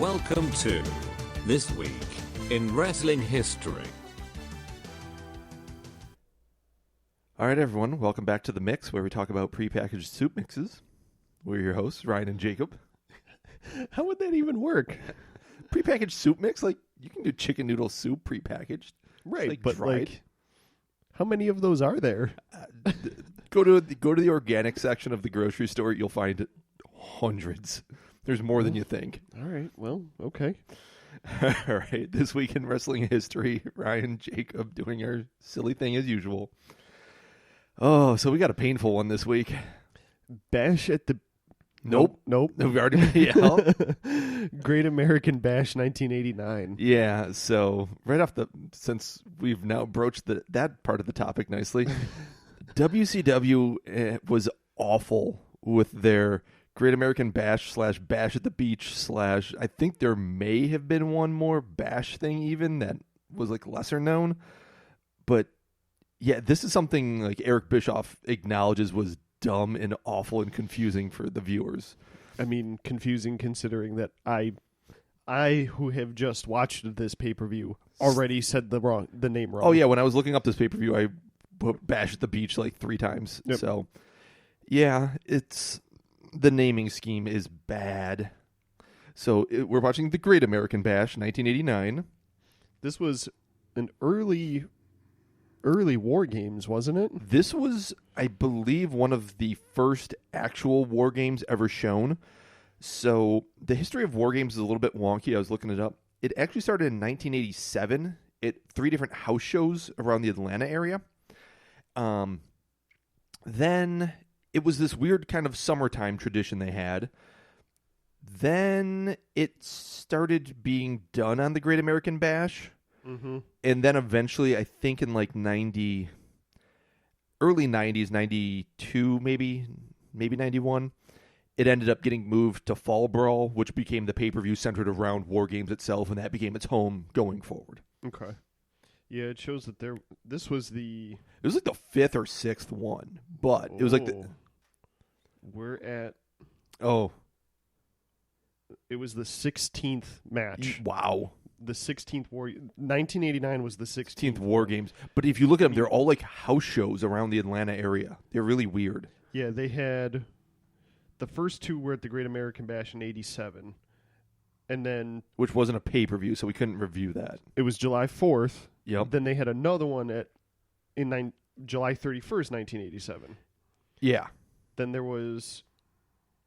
Welcome to This Week in Wrestling History. All right, everyone, welcome back to The Mix, where we talk about prepackaged soup mixes. We're your hosts, Ryan and Jacob. How would that even work? Prepackaged soup mix? Like, you can do chicken noodle soup prepackaged. Right, like but dried. like, how many of those are there? Go to the organic section of the grocery store. You'll find hundreds. There's more than you think. All right, well, okay. All right, this week in wrestling history, Ryan, Jacob doing our silly thing as usual. Oh, so we got a painful one this week. Bash at the... Nope. We already Great American Bash 1989. Yeah, so since we've now broached that part of the topic nicely, WCW was awful with their Great American Bash / Bash at the Beach / I think there may have been one more Bash thing even that was like lesser known. But yeah, this is something like Eric Bischoff acknowledges was dumb and awful and confusing for the viewers. I mean, confusing considering that I who have just watched this pay-per-view already said the name wrong. Oh yeah, when I was looking up this pay-per-view, I put Bash at the Beach like 3 times. Yep. So yeah, the naming scheme is bad. So we're watching the Great American Bash 1989. This was an early War Games, wasn't it? This was, I believe, one of the first actual War Games ever shown. So the history of War Games is a little bit wonky. I was looking it up. It actually started in 1987 at 3 different house shows around the Atlanta area. Then it was this weird kind of summertime tradition they had. Then it started being done on the Great American Bash. Mm-hmm. And then eventually, I think in like early 90s, 92 maybe 91, it ended up getting moved to Fall Brawl, which became the pay-per-view centered around War Games itself, and that became its home going forward. Okay. Yeah, it shows that this was the... It was like the 5th or 6th one, but it was like We're at... Oh. It was the 16th match. Wow. The 16th War... 1989 was the 16th War Games. But if you look at them, they're all like house shows around the Atlanta area. They're really weird. Yeah, they had... The first 2 were at the Great American Bash in 87. And then... Which wasn't a pay-per-view, so we couldn't review that. It was July 4th. Yep. Then they had another one July 31st, 1987. Yeah. Then there was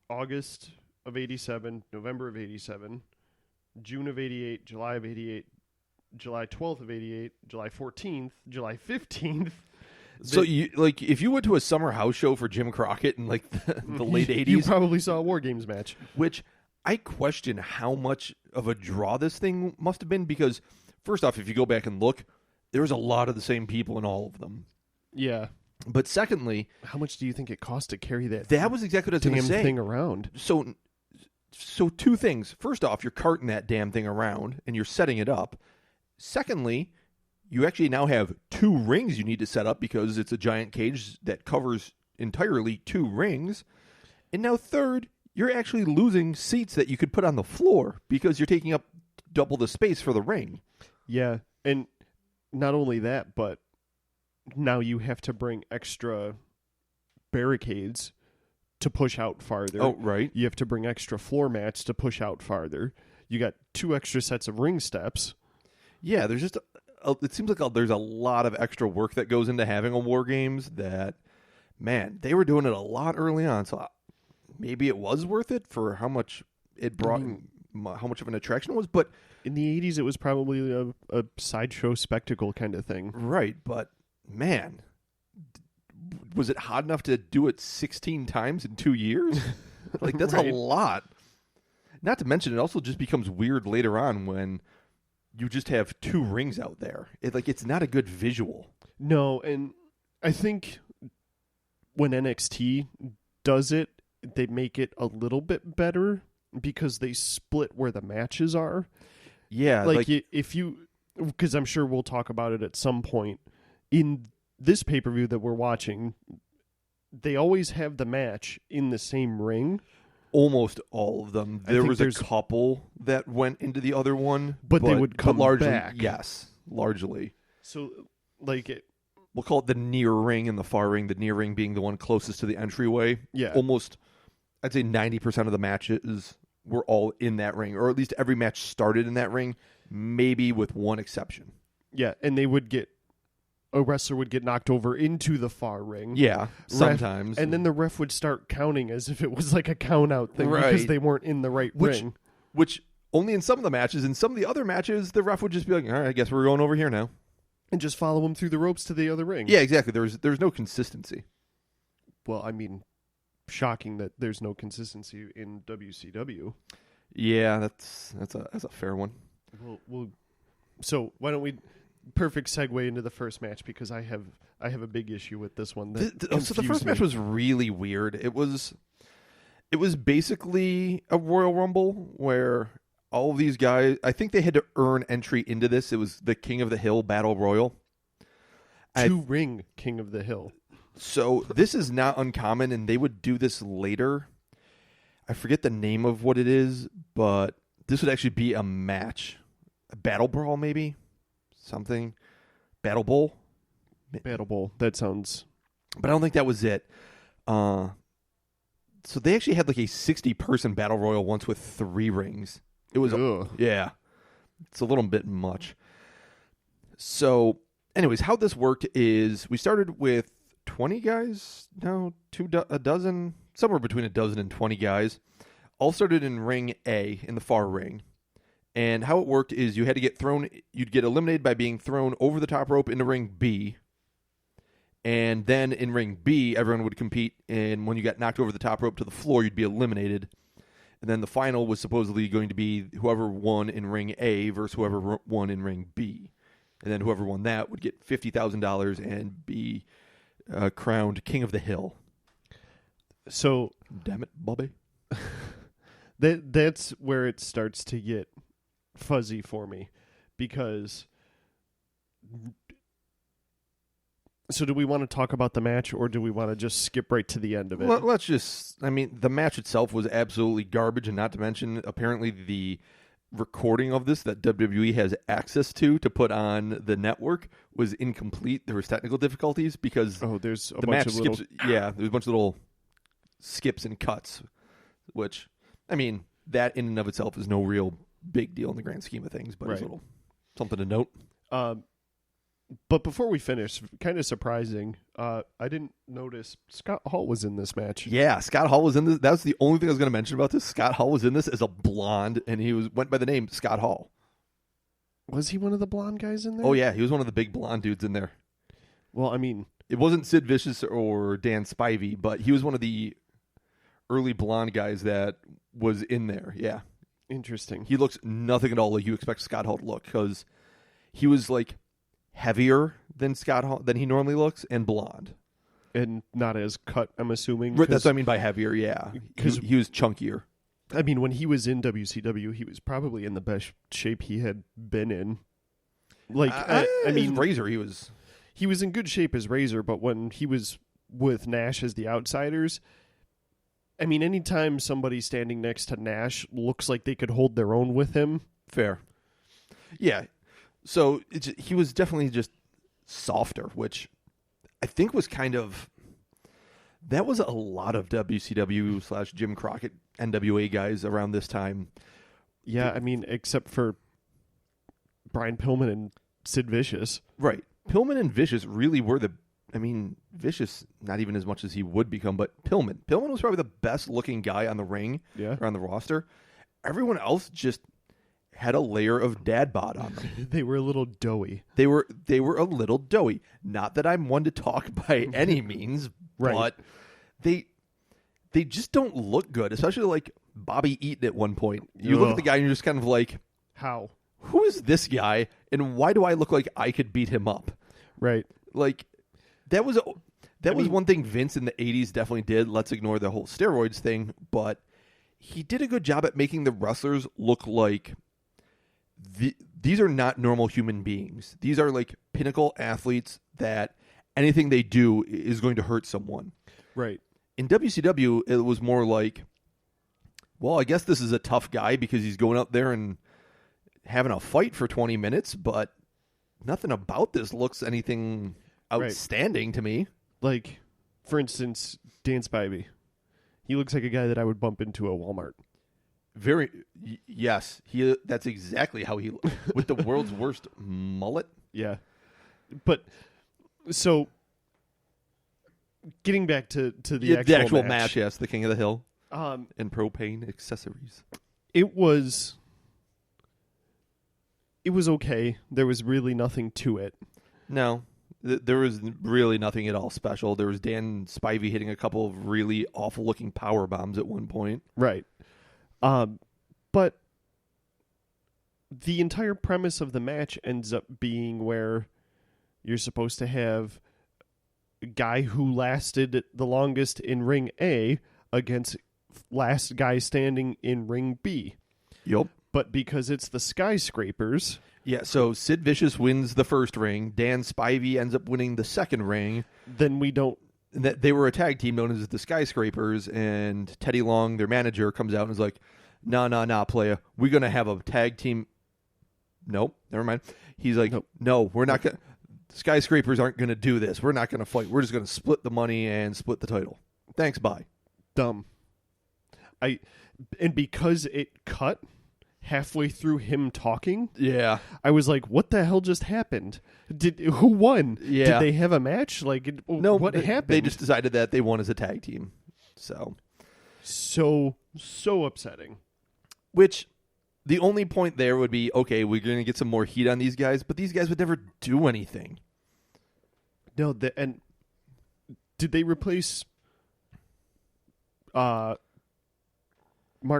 August of 87, November of 87, June of 88, July of 88, July 12th of 88, July 14th, July 15th. So if you went to a summer house show for Jim Crockett in like the late 80s, you probably saw a War Games match. Which I question how much of a draw this thing must have been, because first off, if you go back and look, there was a lot of the same people in all of them. Yeah. But secondly, how much do you think it cost to carry that? That was exactly what I was going to say. Thing around. So 2 things. First off, you're carting that damn thing around and you're setting it up. Secondly, you actually now have 2 rings you need to set up because it's a giant cage that covers entirely 2 rings. And now third, you're actually losing seats that you could put on the floor because you're taking up double the space for the ring. Yeah, and not only that, but now you have to bring extra barricades to push out farther. Oh, right. You have to bring extra floor mats to push out farther. You got 2 extra sets of ring steps. Yeah, there's just it seems like there's a lot of extra work that goes into having a War Games that, man, they were doing it a lot early on. So maybe it was worth it for how much it brought, how much of an attraction it was. But in the 80s, it was probably a sideshow spectacle kind of thing. Right, but man, was it hot enough to do it 16 times in 2 years? Like, that's right. A lot. Not to mention, it also just becomes weird later on when you just have 2 rings out there. It's not a good visual. No, and I think when NXT does it, they make it a little bit better because they split where the matches are. Yeah. If you... Because I'm sure we'll talk about it at some point. In this pay-per-view that we're watching, they always have the match in the same ring. almost all of them. There was a there's- couple that went into the other one, But they would come largely, back. Yes, largely. So, like, We'll call it the near ring and the far ring. The near ring being the one closest to the entryway. Yeah. Almost, I'd say 90% of the matches were all in that ring, or at least every match started in that ring, maybe with one exception. yeah, and a wrestler would get knocked over into the far ring. Yeah, sometimes. And then the ref would start counting as if it was like a count out thing Right. because they weren't in the right ring. Which only in some of the matches. In some of the other matches, the ref would just be like, all right, I guess we're going over here now. And just follow them through the ropes to the other ring. Yeah, exactly. There's no consistency. Well, I mean, shocking that there's no consistency in WCW. Yeah, that's a fair one. So why don't we perfect segue into the first match, because I have a big issue with this one. So the first match was really weird. It was basically a Royal Rumble where all of these guys, I think they had to earn entry into this. It was the King of the Hill Battle Royal. Two-ring King of the Hill. So this is not uncommon, and they would do this later. I forget the name of what it is, but this would actually be a match. A Battle Brawl, maybe? Something. Battle Bowl? Battle Bowl. That sounds... But I don't think that was it. So they actually had like a 60-person Battle Royal once with 3 rings. It was, yeah, it's a little bit much. So, anyways, how this worked is we started with 20 guys, a dozen, somewhere between a dozen and 20 guys. All started in ring A, in the far ring. And how it worked is you had to you'd get eliminated by being thrown over the top rope into ring B. And then in ring B, everyone would compete, and when you got knocked over the top rope to the floor, you'd be eliminated. And then the final was supposedly going to be whoever won in ring A versus whoever won in ring B. And then whoever won that would get $50,000 and be crowned King of the Hill. So, damn it, Bobby. That's where it starts to get fuzzy for me, because... So do we want to talk about the match, or do we want to just skip right to the end of it? Let's just... I mean, the match itself was absolutely garbage, and not to mention, apparently, the recording of this that WWE has access to put on the network was incomplete. There was technical difficulties because there's a the bunch match of little... skips. Yeah, there's a bunch of little skips and cuts, which, I mean, that in and of itself is no real big deal in the grand scheme of things, but it's a little something to note. But before we finish, kind of surprising, I didn't notice Scott Hall was in this match. Yeah, Scott Hall was in this. That was the only thing I was going to mention about this. Scott Hall was in this as a blonde, and he went by the name Scott Hall. Was he one of the blonde guys in there? Oh, yeah, he was one of the big blonde dudes in there. Well, I mean... It wasn't Sid Vicious or Dan Spivey, but he was one of the early blonde guys that was in there, yeah. Interesting. He looks nothing at all like you expect Scott Hall to look, because he was, like, heavier than Scott Hall than he normally looks, and blonde, and not as cut, I'm assuming. Right, that's what I mean by heavier. Yeah, because he was chunkier. I mean, when he was in WCW, he was probably in the best shape he had been in. Like, I mean, Razor, he was in good shape as Razor, but when he was with Nash as the Outsiders, I mean, anytime somebody standing next to Nash looks like they could hold their own with him, fair. Yeah. So he was definitely just softer, which I think was that was a lot of WCW / Jim Crockett NWA guys around this time. Yeah, I mean, except for Brian Pillman and Sid Vicious. Right. Pillman and Vicious really were Vicious, not even as much as he would become, but Pillman. Pillman was probably the best looking guy on the ring, or on the roster. Everyone else just had a layer of dad bod on them. They were a little doughy. They were a little doughy. Not that I'm one to talk by any means, but they just don't look good, especially like Bobby Eaton at one point. You look at the guy and you're just kind of like, how? Who is this guy, and why do I look like I could beat him up? Right. Like, that was one thing Vince in the 80s definitely did. Let's ignore the whole steroids thing, but he did a good job at making the wrestlers look like these are not normal human beings. These are like pinnacle athletes that anything they do is going to hurt someone. Right. In WCW, it was more like well, I guess this is a tough guy because he's going up there and having a fight for 20 minutes, but nothing about this looks anything outstanding to me. Like, for instance, Dan Spivey. He looks like a guy that I would bump into at Walmart. Yes. That's exactly how he with the world's worst mullet. Yeah. But, so, getting back to the actual match, yes, the King of the Hill. And propane accessories. It was okay. There was really nothing to it. No, there was really nothing at all special. There was Dan Spivey hitting a couple of really awful-looking power bombs at one point. Right. But the entire premise of the match ends up being where you're supposed to have a guy who lasted the longest in Ring A against last guy standing in Ring B. Yep. But because it's the Skyscrapers... Yeah, so Sid Vicious wins the first ring. Dan Spivey ends up winning the second ring. Then we don't... They were a tag team known as the Skyscrapers, and Teddy Long, their manager, comes out and is like, nah, playa. We're going to have a tag team... Nope, never mind. He's like, no, we're not going to... Skyscrapers aren't going to do this. We're not going to fight. We're just going to split the money and split the title. Thanks, bye. Dumb. And because it cut halfway through him talking, yeah, I was like, "What the hell just happened? Who won? Yeah. Did they have a match? Like, no, what happened?" They just decided that they won as a tag team. So upsetting. Which the only point there would be, okay, we're going to get some more heat on these guys, but these guys would never do anything. No, and did they replace Mark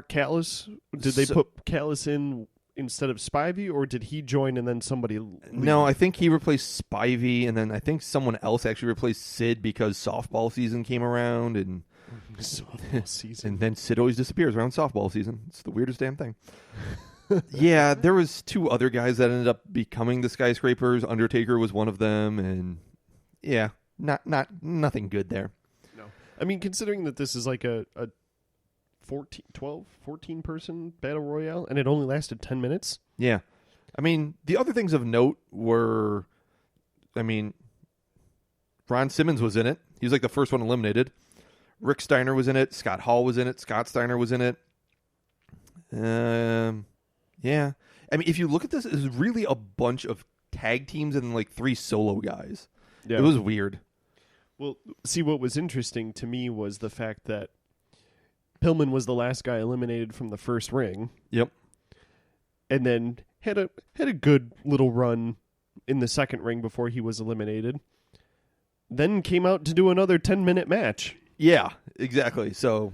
Callis? Did they put Callis in instead of Spivey, or did he join and then somebody leave? No, I think he replaced Spivey, and then I think someone else actually replaced Sid because softball season came around, and softball season. And then Sid always disappears around softball season. It's the weirdest damn thing. Yeah, there was two other guys that ended up becoming the Skyscrapers. Undertaker was one of them, and yeah, nothing good there. No. I mean, considering that this is like a 14 person battle royale, and it only lasted 10 minutes. Yeah. I mean, the other things of note were, Ron Simmons was in it. He was like the first one eliminated. Rick Steiner was in it. Scott Hall was in it. Scott Steiner was in it. Yeah. I mean, if you look at this, it's really a bunch of tag teams and like 3 solo guys. Yeah. It was weird. Well, see, what was interesting to me was the fact that Pillman was the last guy eliminated from the first ring. Yep. And then had a good little run in the second ring before he was eliminated. Then came out to do another 10-minute match. Yeah, exactly. So,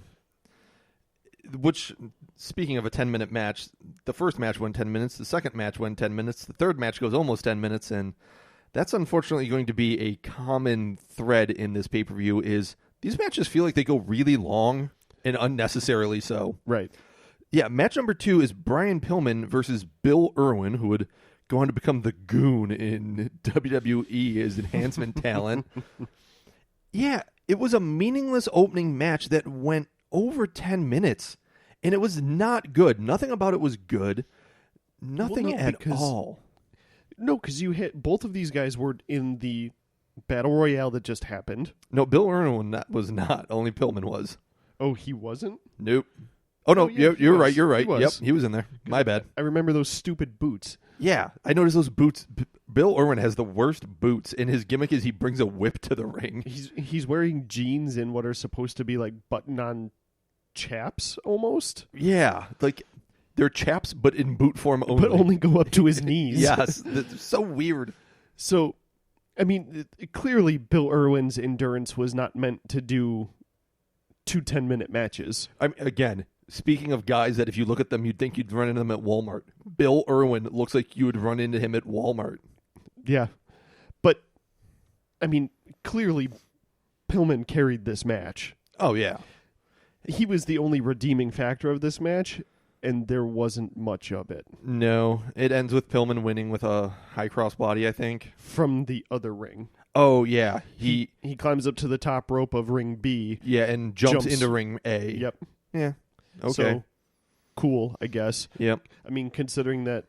which, speaking of a 10-minute match, the first match went 10 minutes, the second match went 10 minutes, the third match goes almost 10 minutes, and that's unfortunately going to be a common thread in this pay-per-view is these matches feel like they go really long and unnecessarily so. Right. Yeah, match number 2 is Brian Pillman versus Bill Irwin, who would go on to become the Goon in WWE as enhancement talent. Yeah, it was a meaningless opening match that went over 10 minutes, and it was not good. Nothing about it was good. Nothing at all. No, because you hit both of these guys were in the battle royale that just happened. No, Bill Irwin was not. Only Pillman was. Oh, he wasn't? Nope. Oh, no, yeah, you're right. You're right. Yep, he was in there. My bad. I remember those stupid boots. Yeah, I noticed those boots. Bill Irwin has the worst boots, and his gimmick is he brings a whip to the ring. He's wearing jeans in what are supposed to be like button-on chaps, almost. Yeah, like they're chaps, but in boot form only. But only go up to his knees. Yes, it's so weird. So, I mean, clearly Bill Irwin's endurance was not meant to do 2 10-minute matches. Again, speaking of guys that if you look at them, you'd think you'd run into them at Walmart. Bill Irwin looks like you would run into him at Walmart. Yeah. But, I mean, clearly Pillman carried this match. Oh, yeah. He was the only redeeming factor of this match, and there wasn't much of it. No. It ends with Pillman winning with a high crossbody, I think. From the other ring. Oh, yeah. He climbs up to the top rope of ring B. Yeah, and jumps into ring A. Yep. Yeah. Okay. So cool, I guess. Yep. I mean, considering that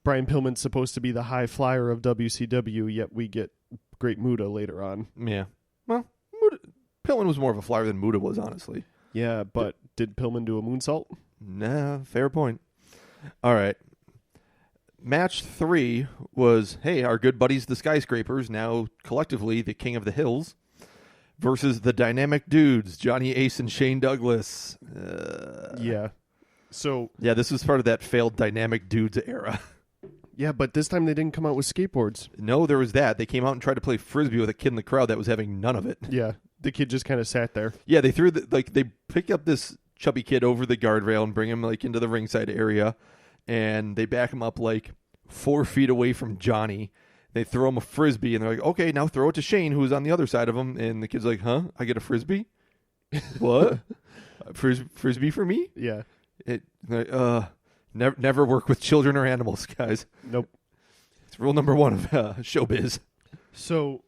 Brian Pillman's supposed to be the high flyer of WCW, yet we get Great Muta later on. Yeah. Well, Pillman was more of a flyer than Muta was, honestly. Yeah, but did Pillman do a moonsault? Nah, fair point. All right. Match 3 was, hey, our good buddies, the Skyscrapers, now collectively the King of the Hills, versus the Dynamic Dudes, Johnny Ace and Shane Douglas. Yeah. So Yeah, this was part of that failed Dynamic Dudes era. yeah, but this time they didn't come out with skateboards. No, there was that. They came out and tried to play Frisbee with a kid in the crowd that was having none of it. Yeah, the kid just kind of sat there. Yeah, they threw they pick up this chubby kid over the guardrail and bring him like into the ringside area, and they back him up like 4 feet away from Johnny. They throw him a Frisbee, and they're like, okay, now throw it to Shane, who's on the other side of him. And the kid's like, huh? I get a Frisbee? What? Frisbee for me? Yeah. Never work with children or animals, guys. Nope. It's rule number 1 of showbiz. So,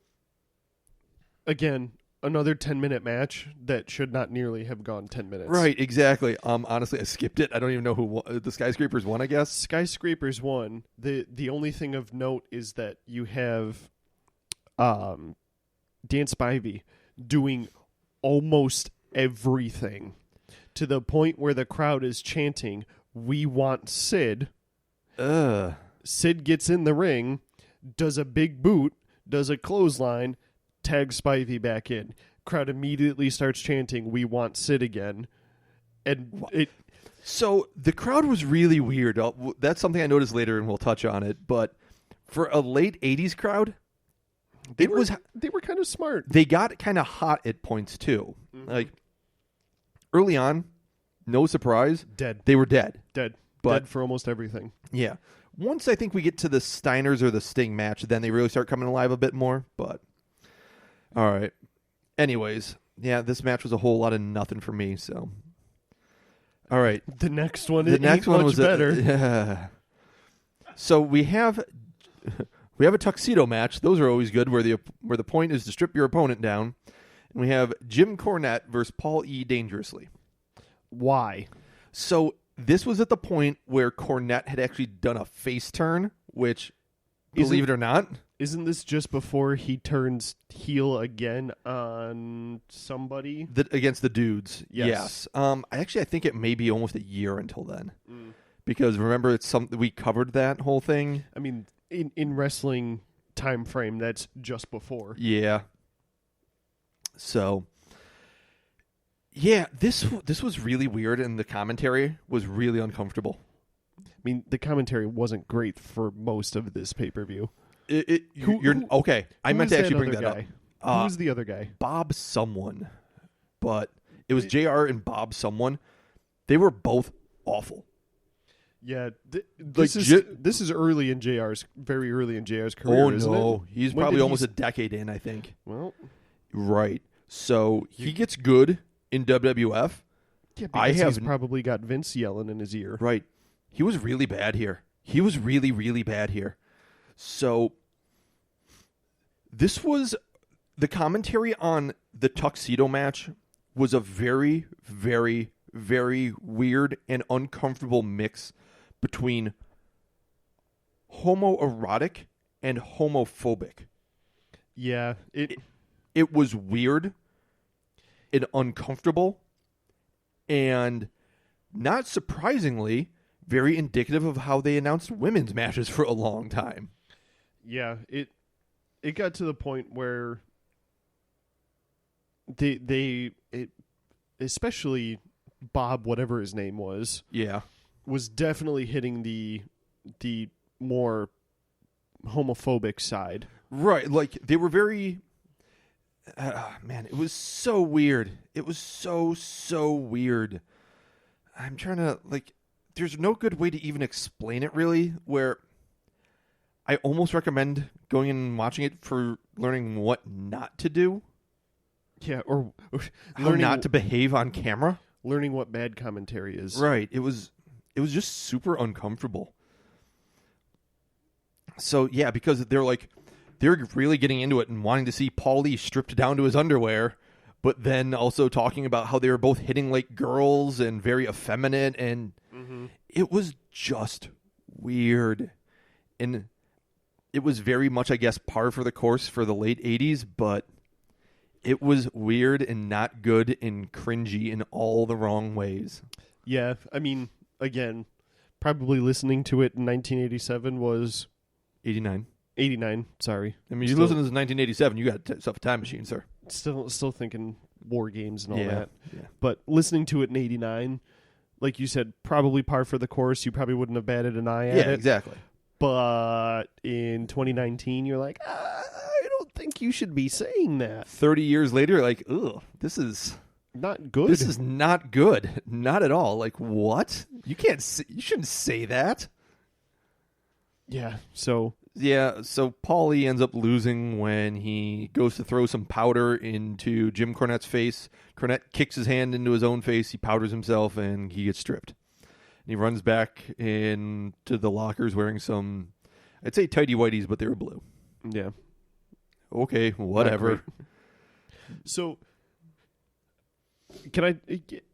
again, another 10-minute match that should not nearly have gone 10 minutes. Right, exactly. Honestly, I skipped it. I don't even know who won. The Skyscrapers won, I guess. Skyscrapers won. The only thing of note is that you have Dan Spivey doing almost everything to the point where the crowd is chanting, "We want Sid." Sid gets in the ring, does a big boot, does a clothesline, tags Spivey back in. Crowd immediately starts chanting, "We want Sid again." And So the crowd was really weird. That's something I noticed later, and we'll touch on it. But for a late 80s crowd, they were kind of smart. They got kind of hot at points, too. Mm-hmm. Like, early on, no surprise, Dead. they were dead. Dead But for almost everything. yeah. Once I think we get to the Steiners or the Sting match, then they really start coming alive a bit more. But, all right. Anyways, yeah, this match was a whole lot of nothing for me, so. All right. The next one was better. Yeah. So we have a tuxedo match. Those are always good, where the point is to strip your opponent down. And we have Jim Cornette versus Paul E. Dangerously. Why? So this was at the point where Cornette had actually done a face turn, which, believe it or not, isn't this just before he turns heel again on somebody? Against the dudes. Yes. I think it may be almost a year until then. Because remember, it's something we covered that whole thing. I mean, in wrestling time frame, that's just before. Yeah. So, yeah, this was really weird, and the commentary was really uncomfortable. I mean, the commentary wasn't great for most of this pay-per-view. Okay. I meant to actually bring that guy? up. Who's the other guy? Bob someone. But it was JR and Bob someone. They were both awful. Yeah, this is early in very early in JR's career, isn't it? He's probably almost a decade in, I think. Well, right. So he gets good in WWF. Yeah, because he's probably got Vince yelling in his ear. Right. He was really bad here. He was really, really bad here. So this was the commentary on the tuxedo match was a very, very, very weird and uncomfortable mix between homoerotic and homophobic. Yeah, it was weird and uncomfortable, and not surprisingly, very indicative of how they announced women's matches for a long time. Yeah, it got to the point where they especially Bob, whatever his name was, was definitely hitting the more homophobic side. Right, like they were very man, it was so weird. It was so weird. I'm trying to there's no good way to even explain it really, where I almost recommend going and watching it for learning what not to do. Yeah, or how not to behave on camera. Learning what bad commentary is. Right. It was just super uncomfortable. So, yeah, because they're really getting into it and wanting to see Paulie stripped down to his underwear, but then also talking about how they were both hitting like girls and very effeminate, and It was just weird. And it was very much, I guess, par for the course for the late 80s, but it was weird and not good and cringy in all the wrong ways. Yeah, I mean, again, probably listening to it in 1987 was 89. 89. Sorry, I mean, you listen to this in 1987, you got yourself a time machine, sir. still thinking war games and all that. Yeah. But listening to it in 89, like you said, probably par for the course. You probably wouldn't have batted an eye at it. Yeah, exactly. But in 2019, you're like, I don't think you should be saying that. 30 years later, like, ugh, this is Not good. This is not good. Not at all. Like, what? You shouldn't say that. Yeah, so Paulie ends up losing when he goes to throw some powder into Jim Cornette's face. Cornette kicks his hand into his own face. He powders himself, and he gets stripped. And he runs back into the lockers wearing some, I'd say tighty whities, but they were blue. yeah. Okay, whatever. So,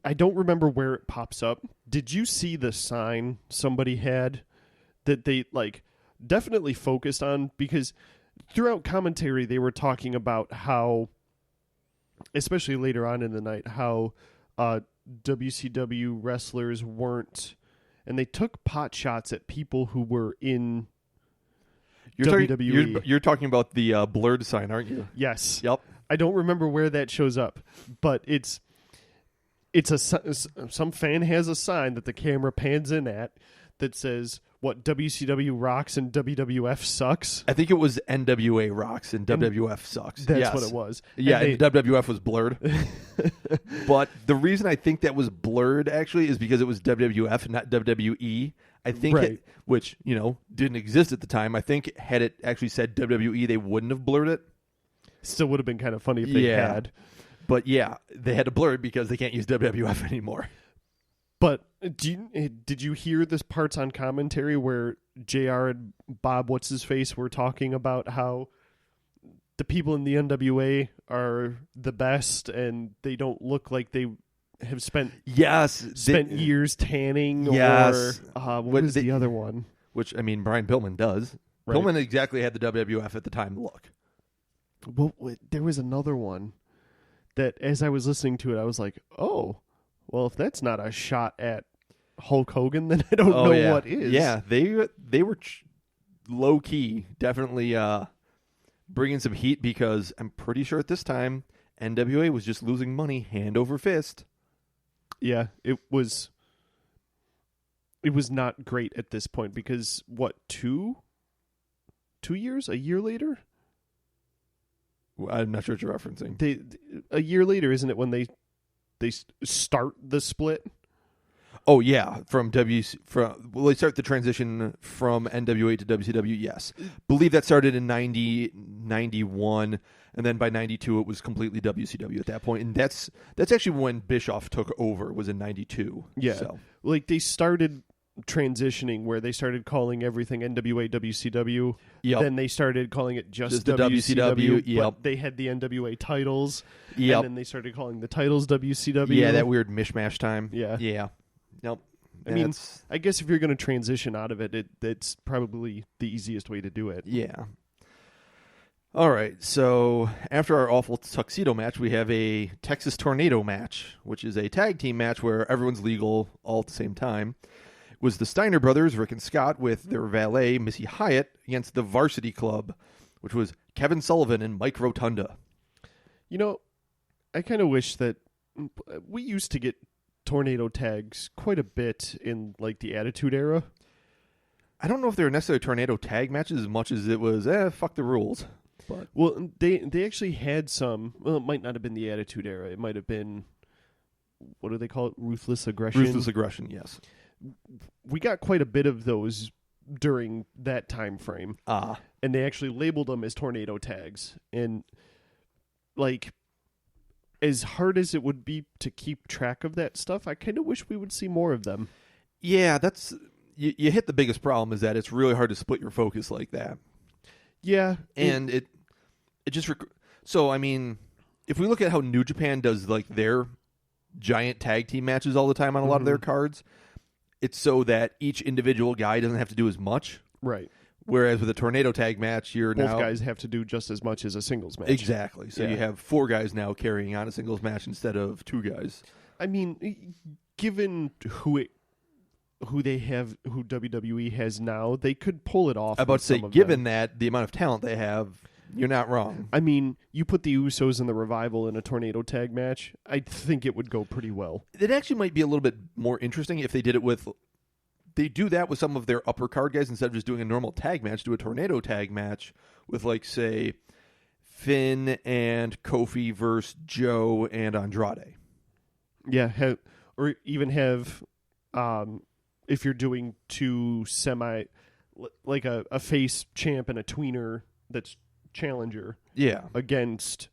I don't remember where it pops up. Did you see the sign somebody had that they, like, definitely focused on? Because throughout commentary, they were talking about how, especially later on in the night, how WCW wrestlers weren't, and they took pot shots at people who were in WWE. You're talking about the blurred sign, aren't you? Yes. Yep. I don't remember where that shows up, but it's some fan has a sign that the camera pans in at that says what WCW rocks and WWF sucks. I think it was NWA rocks and WWF sucks. That's yes. what it was. Yeah, and the WWF was blurred. But the reason I think that was blurred actually is because it was WWF, not WWE. I think, right. Which, didn't exist at the time. I think had it actually said WWE, they wouldn't have blurred it. Still would have been kind of funny if they had. But yeah, they had to blur it because they can't use WWF anymore. But did you hear this parts on commentary where JR and Bob What's-His-Face were talking about how the people in the NWA are the best and they don't look like they have spent years tanning? Yes. Or what was the other one? Which, I mean, Brian Pillman does. Right. Pillman exactly had the WWF at the time look. Well, there was another one that as I was listening to it, I was like, oh, well, if that's not a shot at Hulk Hogan, then I don't know what is. Yeah, they were low key, definitely bringing some heat because I'm pretty sure at this time NWA was just losing money hand over fist. Yeah, it was not great at this point because what, 2 years, a year later? I'm not sure what you're referencing. A year later, isn't it when they start the split? Oh yeah, they start the transition from NWA to WCW. Yes, believe that started in 90, 91, and then by 92 it was completely WCW at that point. And that's actually when Bischoff took over. Was in 92. Yeah, so. Like they started transitioning where they started calling everything NWA WCW. Yep. Then they started calling it just the WCW. Yep. But they had the NWA titles. Yep. And then they started calling the titles WCW. Yeah, that weird mishmash time. Yeah. Yeah. Nope. I mean, I guess if you're going to transition out of it, it's probably the easiest way to do it. Yeah. All right, so after our awful tuxedo match, we have a Texas Tornado match, which is a tag team match where everyone's legal all at the same time. It was the Steiner brothers, Rick and Scott, with their valet, Missy Hyatt, against the Varsity Club, which was Kevin Sullivan and Mike Rotunda. I kind of wish that we used to get tornado tags quite a bit in like the Attitude Era. I don't know if they were necessarily tornado tag matches as much as it was, fuck the rules. But. Well, they actually had some. Well, it might not have been the Attitude Era. It might have been, what do they call it? Ruthless aggression. Ruthless aggression, yes. We got quite a bit of those during that time frame. And they actually labeled them as tornado tags. And like, as hard as it would be to keep track of that stuff, I kind of wish we would see more of them. Yeah, that's you hit the biggest problem is that it's really hard to split your focus like that. Yeah, and it just so I mean, if we look at how New Japan does like their giant tag team matches all the time on a lot of their cards, it's so that each individual guy doesn't have to do as much. Right. Whereas with a tornado tag match, Both guys have to do just as much as a singles match. Exactly. So Yeah. you have 4 guys now carrying on a singles match instead of 2 guys. I mean, given who WWE has now, they could pull it off. I'm about with to say, some of given them. that the amount of talent they have, you're not wrong. I mean, you put the Usos and the Revival in a tornado tag match, I think it would go pretty well. It actually might be a little bit more interesting if they did it with. They do that with some of their upper card guys instead of just doing a normal tag match. Do a tornado tag match with, like, say, Finn and Kofi versus Joe and Andrade. Yeah, or even have, if you're doing 2 like a face champ and a tweener that's challenger Yeah. against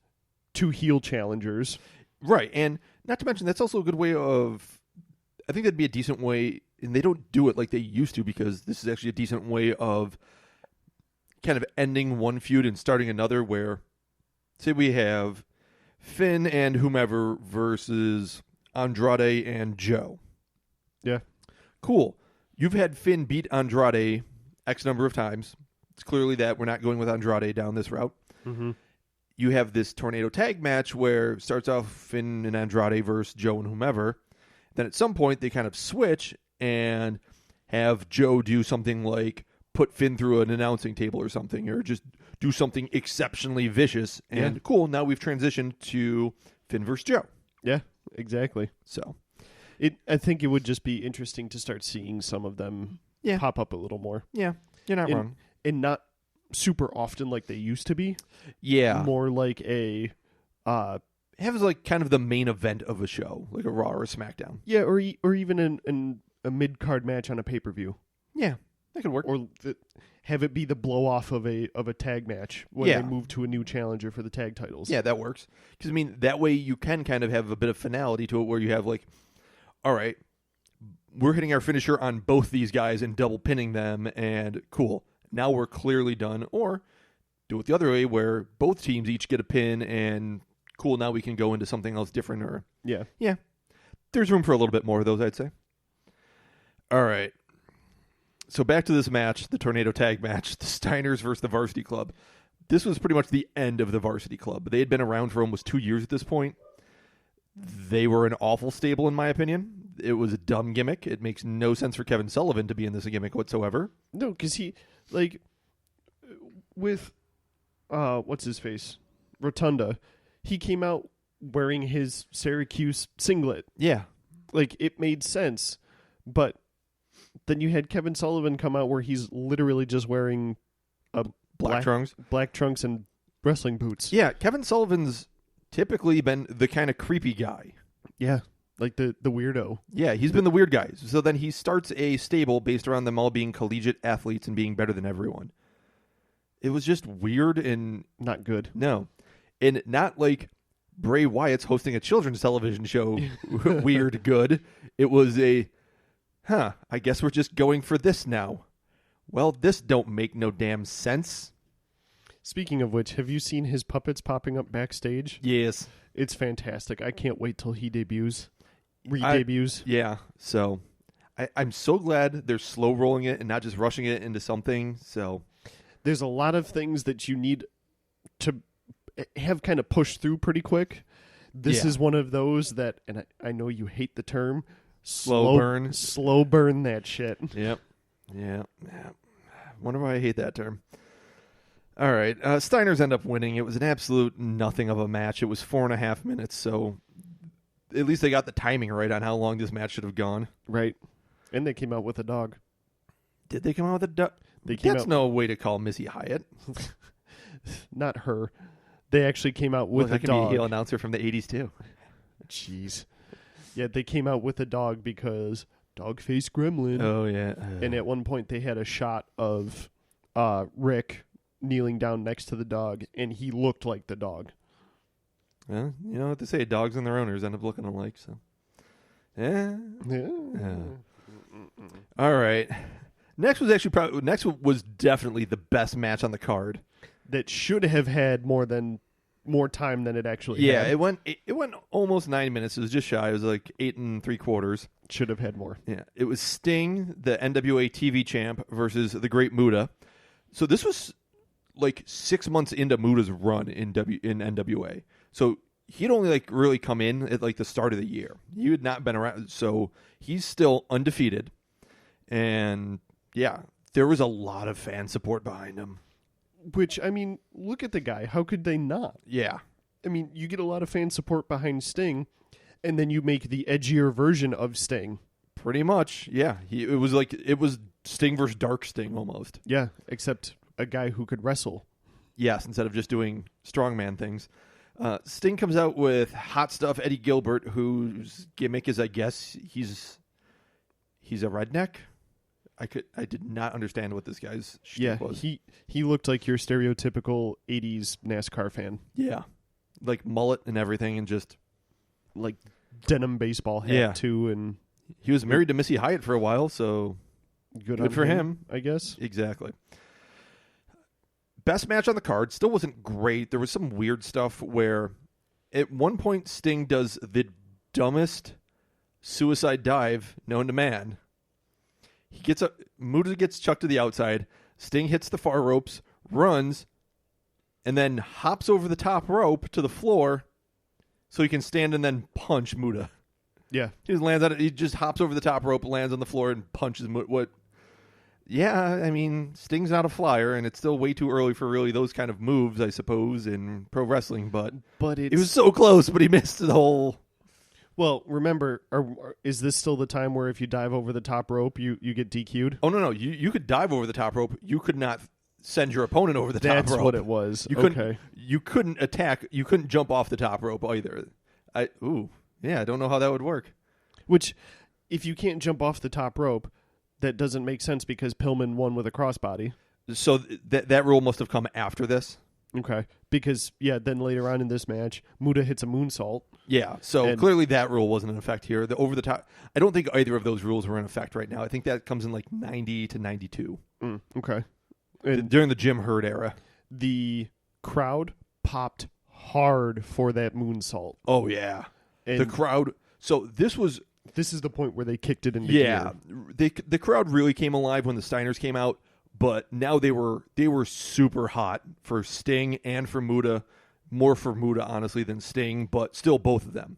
2 heel challengers. Right. And not to mention, that's also a good way of. I think that'd be a decent way, and they don't do it like they used to because this is actually a decent way of kind of ending one feud and starting another where, say we have Finn and whomever versus Andrade and Joe. Yeah. Cool. You've had Finn beat Andrade X number of times. It's clearly that we're not going with Andrade down this route. Mm-hmm. You have this tornado tag match where it starts off Finn and Andrade versus Joe and whomever. Then at some point they kind of switch and have Joe do something like put Finn through an announcing table or something, or just do something exceptionally vicious. And cool, now we've transitioned to Finn versus Joe. Yeah, exactly. So I think it would just be interesting to start seeing some of them pop up a little more. Yeah, you're not wrong. And not super often like they used to be. Yeah. More like a... have like kind of the main event of a show, like a Raw or a SmackDown. Yeah, or even a mid-card match on a pay-per-view. Yeah, that could work. Or have it be the blow-off of a tag match when they move to a new challenger for the tag titles. Yeah, that works. Because, I mean, that way you can kind of have a bit of finality to it where you have like, all right, we're hitting our finisher on both these guys and double pinning them, and cool. Now we're clearly done. Or do it the other way where both teams each get a pin and cool, now we can go into something else different. Or yeah, there's room for a little bit more of those, I'd say. All right. So back to this match, the Tornado Tag match, the Steiners versus the Varsity Club. This was pretty much the end of the Varsity Club. They had been around for almost 2 years at this point. They were an awful stable, in my opinion. It was a dumb gimmick. It makes no sense for Kevin Sullivan to be in this gimmick whatsoever. No, because he, like, with, what's his face? Rotunda, he came out wearing his Syracuse singlet. Yeah. Like, it made sense. But then you had Kevin Sullivan come out where he's literally just wearing Black trunks and wrestling boots. Yeah, Kevin Sullivan's typically been the kind of creepy guy. Yeah, like the weirdo. Yeah, he's been the weird guy. So then he starts a stable based around them all being collegiate athletes and being better than everyone. It was just weird and... Not good. No. And not like Bray Wyatt's hosting a children's television show weird good. It was a, I guess we're just going for this now. Well, this don't make no damn sense. Speaking of which, have you seen his puppets popping up backstage? Yes. It's fantastic. I can't wait till he debuts. Re-debuts. Yeah, so I'm so glad they're slow rolling it and not just rushing it into something. So there's a lot of things that you need to have kind of pushed through pretty quick. This is one of those that, and I know you hate the term, slow burn that shit. Yep. Yeah. Wonder why I hate that term. All right. Steiners end up winning. It was an absolute nothing of a match. It was 4.5 minutes, so at least they got the timing right on how long this match should have gone. Right. And they came out with a dog. Did they come out with a dog? That's no way to call Missy Hyatt. Not her. They actually came out with a dog. That can be a heel announcer from the 80s, too. Jeez. Yeah, they came out with a dog because dog-faced gremlin. Oh, yeah. And at one point, they had a shot of Rick kneeling down next to the dog, and he looked like the dog. Well, you know what they say, dogs and their owners end up looking alike, so. Yeah. All right. Next was definitely the best match on the card. That should have had more than more time than it actually Yeah, had. it went almost 9 minutes. It was just shy. It was like 8 3/4. Should have had more. Yeah, it was Sting, the NWA TV champ, versus the Great Muta. So this was like 6 months into Muta's run in NWA. So he'd only like really come in at like the start of the year. He had not been around, so he's still undefeated. And yeah, there was a lot of fan support behind him. Which, I mean, look at the guy. How could they not? Yeah. I mean, you get a lot of fan support behind Sting, and then you make the edgier version of Sting. Pretty much, yeah. It was Sting versus Dark Sting almost. Yeah, except a guy who could wrestle. Yes, instead of just doing strongman things. Sting comes out with Hot Stuff Eddie Gilbert, whose gimmick is, I guess, he's a redneck. I did not understand what this guy's shtick was. He looked like your stereotypical 80s NASCAR fan. Yeah. Like mullet and everything, and just Like denim baseball hat, too, and he was married to Missy Hyatt for a while, so good for him, I guess. Exactly. Best match on the card still wasn't great. There was some weird stuff where at one point Sting does the dumbest suicide dive known to man. Muta gets chucked to the outside. Sting hits the far ropes, runs, and then hops over the top rope to the floor so he can stand and then punch Muta. Yeah. He just hops over the top rope, lands on the floor, and punches Muta. Yeah, I mean, Sting's not a flyer, and it's still way too early for really those kind of moves, I suppose, in pro wrestling. But it was so close, but he missed the whole... Well, remember, is this still the time where if you dive over the top rope, you get DQ'd? Oh, no. You could dive over the top rope. You could not send your opponent over the top rope. That's what it was. You couldn't attack. You couldn't jump off the top rope either. I don't know how that would work. Which, if you can't jump off the top rope, that doesn't make sense because Pillman won with a crossbody. So that rule must have come after this? Okay. Because, then later on in this match, Muta hits a moonsault. Yeah, so clearly that rule wasn't in effect here. The over the top, I don't think either of those rules were in effect right now. I think that comes in like 90 to 92. Okay. And during the Jim Herd era. The crowd popped hard for that moonsault. Oh, yeah. And the crowd, so this is the point where they kicked it into gear. The crowd really came alive when the Steiners came out, but now they were super hot for Sting and for Muta. More for Muta, honestly, than Sting, but still both of them.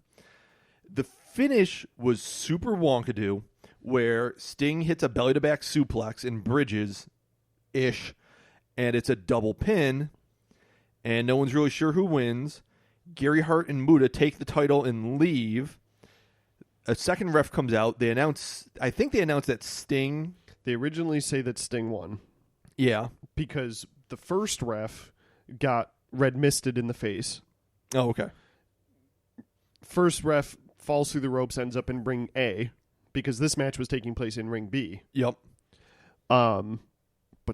The finish was super wonkadoo, where Sting hits a belly-to-back suplex and bridges-ish, and it's a double pin, and no one's really sure who wins. Gary Hart and Muta take the title and leave. A second ref comes out. I think they announced that Sting... They originally say that Sting won. Yeah. Because the first ref got red misted in the face. Oh, okay. First ref falls through the ropes, ends up in ring A, because this match was taking place in ring B. Yep. But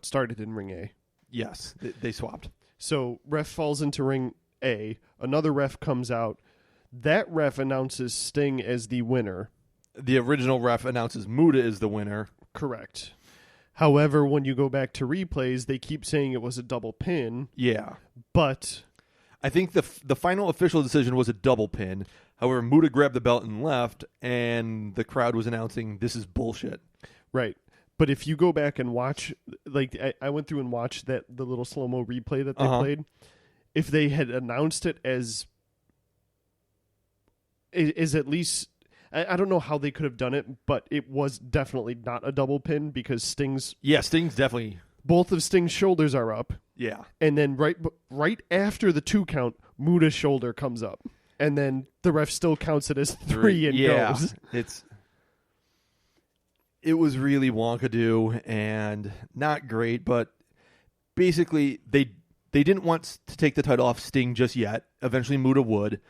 started in ring A. Yes, they swapped. So ref falls into ring A. Another ref comes out. That ref announces Sting as the winner. The original ref announces Muta as the winner. Correct. However, when you go back to replays, they keep saying it was a double pin. Yeah. But I think the final official decision was a double pin. However, Muta grabbed the belt and left, and the crowd was announcing, this is bullshit. Right. But if you go back and watch, like I went through and watched the little slow-mo replay that they played, if they had announced it as at least... I don't know how they could have done it, but it was definitely not a double pin because Sting's... Yeah, Sting's definitely... Both of Sting's shoulders are up. Yeah. And then right after the 2 count, Muta's shoulder comes up. And then the ref still counts it as 3 and goes. It was really wonkadoo and not great, but basically they didn't want to take the title off Sting just yet. Eventually Muta would.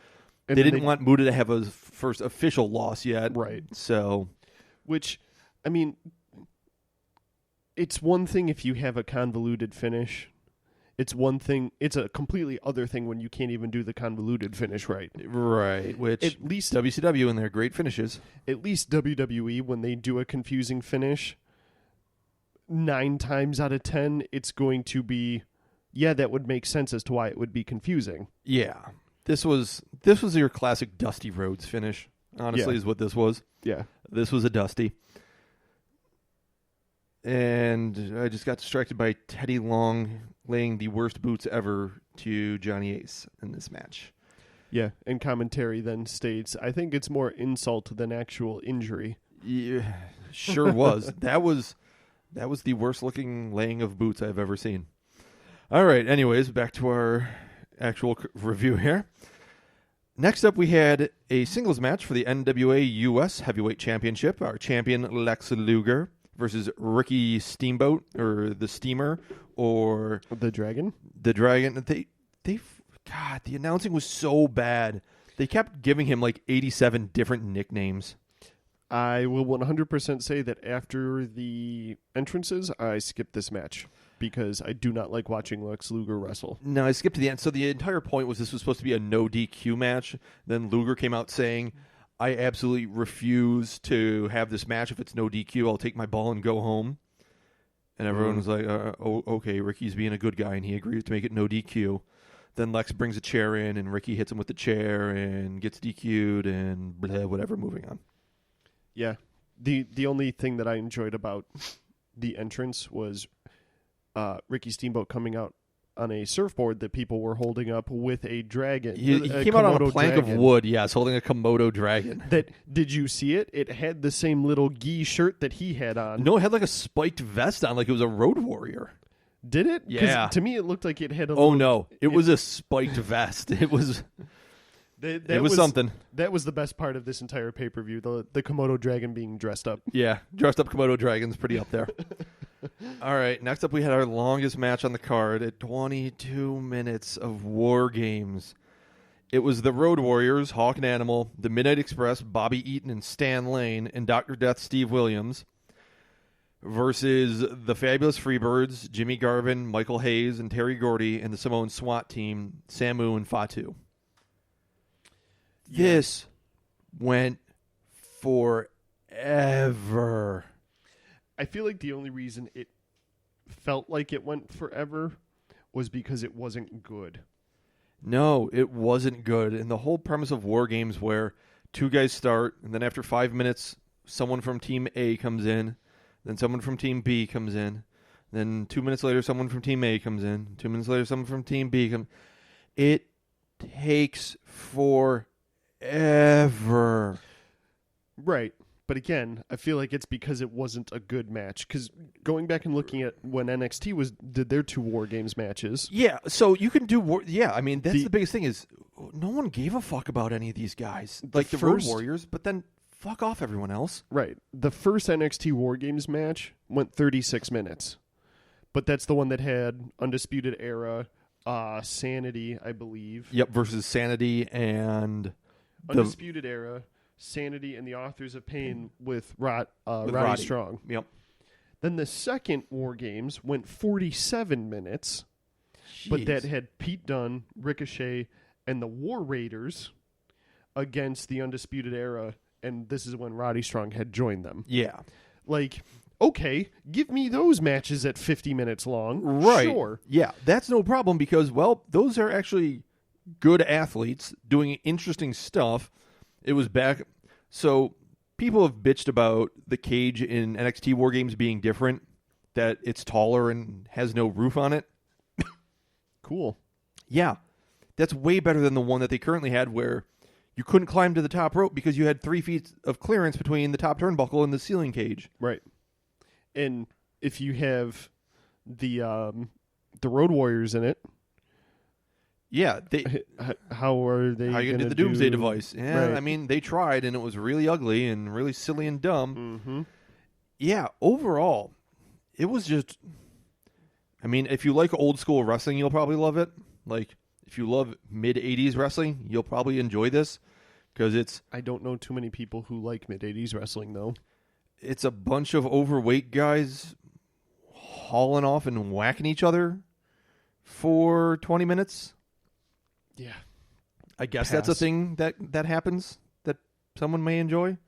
And they didn't want Muta to have a first official loss yet. Right. So, which, I mean, it's one thing if you have a convoluted finish. It's one thing. It's a completely other thing when you can't even do the convoluted finish right. Right. Which at least WCW and their great finishes. At least WWE, when they do a confusing finish, 9 times out of 10, it's going to be that would make sense as to why it would be confusing. Yeah. This was your classic Dusty Rhodes finish, honestly, is what this was. Yeah. This was a Dusty. And I just got distracted by Teddy Long laying the worst boots ever to Johnny Ace in this match. Yeah, and commentary then states, I think it's more insult than actual injury. Yeah, sure was. That was the worst looking laying of boots I've ever seen. All right, anyways, back to our actual review here. Next up, we had a singles match for the NWA US Heavyweight Championship. Our champion, Lex Luger, versus Ricky Steamboat, or the Steamer, or The Dragon. God, the announcing was so bad. They kept giving him like 87 different nicknames. I will 100% say that after the entrances, I skipped this match because I do not like watching Lex Luger wrestle. No, I skipped to the end. So the entire point was this was supposed to be a no DQ match. Then Luger came out saying, I absolutely refuse to have this match. If it's no DQ, I'll take my ball and go home. And everyone was like, okay, Ricky's being a good guy, and he agrees to make it no DQ. Then Lex brings a chair in, and Ricky hits him with the chair and gets DQ'd, and blah, whatever, moving on. Yeah. The only thing that I enjoyed about the entrance was Ricky Steamboat coming out on a surfboard that people were holding up with a dragon. He came out on a plank of wood, yes, holding a Komodo dragon. Did you see it? It had the same little gi shirt that he had on. No, it had like a spiked vest on, like it was a road warrior. Did it? 'Cause Yeah. to me, it looked like it had a. Oh no, it was a spiked vest. It was. It was something. That was the best part of this entire pay-per-view, the Komodo dragon being dressed up. Yeah, dressed up Komodo dragon's pretty up there. All right, next up we had our longest match on the card at 22 minutes of War Games. It was the Road Warriors, Hawk and Animal, the Midnight Express, Bobby Eaton and Stan Lane, and Dr. Death Steve Williams, versus the Fabulous Freebirds, Jimmy Garvin, Michael Hayes, and Terry Gordy, and the Samoan SWAT team, Samu and Fatu. Yeah. This went forever. I feel like the only reason it felt like it went forever was because it wasn't good. No, it wasn't good. And the whole premise of War Games where two guys start, and then after 5 minutes, someone from Team A comes in, then someone from Team B comes in, then 2 minutes later, someone from Team A comes in, 2 minutes later, someone from Team B comes. It takes forever. Right. But again, I feel like it's because it wasn't a good match. Because going back and looking at when NXT did their 2 War Games matches. Yeah, so you can do war. Yeah, I mean that's the biggest thing is no one gave a fuck about any of these guys, like the Road Warriors. But then fuck off everyone else. Right. The first NXT War Games match went 36 minutes, but that's the one that had Undisputed Era, Sanity, I believe. Yep, versus Sanity and Undisputed Era. Sanity and the Authors of Pain with Roddy Strong. Yep. Then the second War Games went 47 minutes, but that had Pete Dunne, Ricochet, and the War Raiders against the Undisputed Era, and this is when Roddy Strong had joined them. Yeah. Like, okay, give me those matches at 50 minutes long. Right. Sure. Yeah, that's no problem because, well, those are actually good athletes doing interesting stuff. It was back. So people have bitched about the cage in NXT War Games being different, that it's taller and has no roof on it. Cool. Yeah. That's way better than the one that they currently had where you couldn't climb to the top rope because you had 3 feet of clearance between the top turnbuckle and the ceiling cage. Right. And if you have the Road Warriors in it, yeah, how are they? How are you gonna do the Doomsday Device? Yeah, right. I mean they tried and it was really ugly and really silly and dumb. Mm-hmm. Yeah, overall, it was just. I mean, if you like old school wrestling, you'll probably love it. Like if you love mid '80s wrestling, you'll probably enjoy this because it's. I don't know too many people who like mid '80s wrestling though. It's a bunch of overweight guys hauling off and whacking each other for 20 minutes. Yeah. I guess that's a thing that happens that someone may enjoy.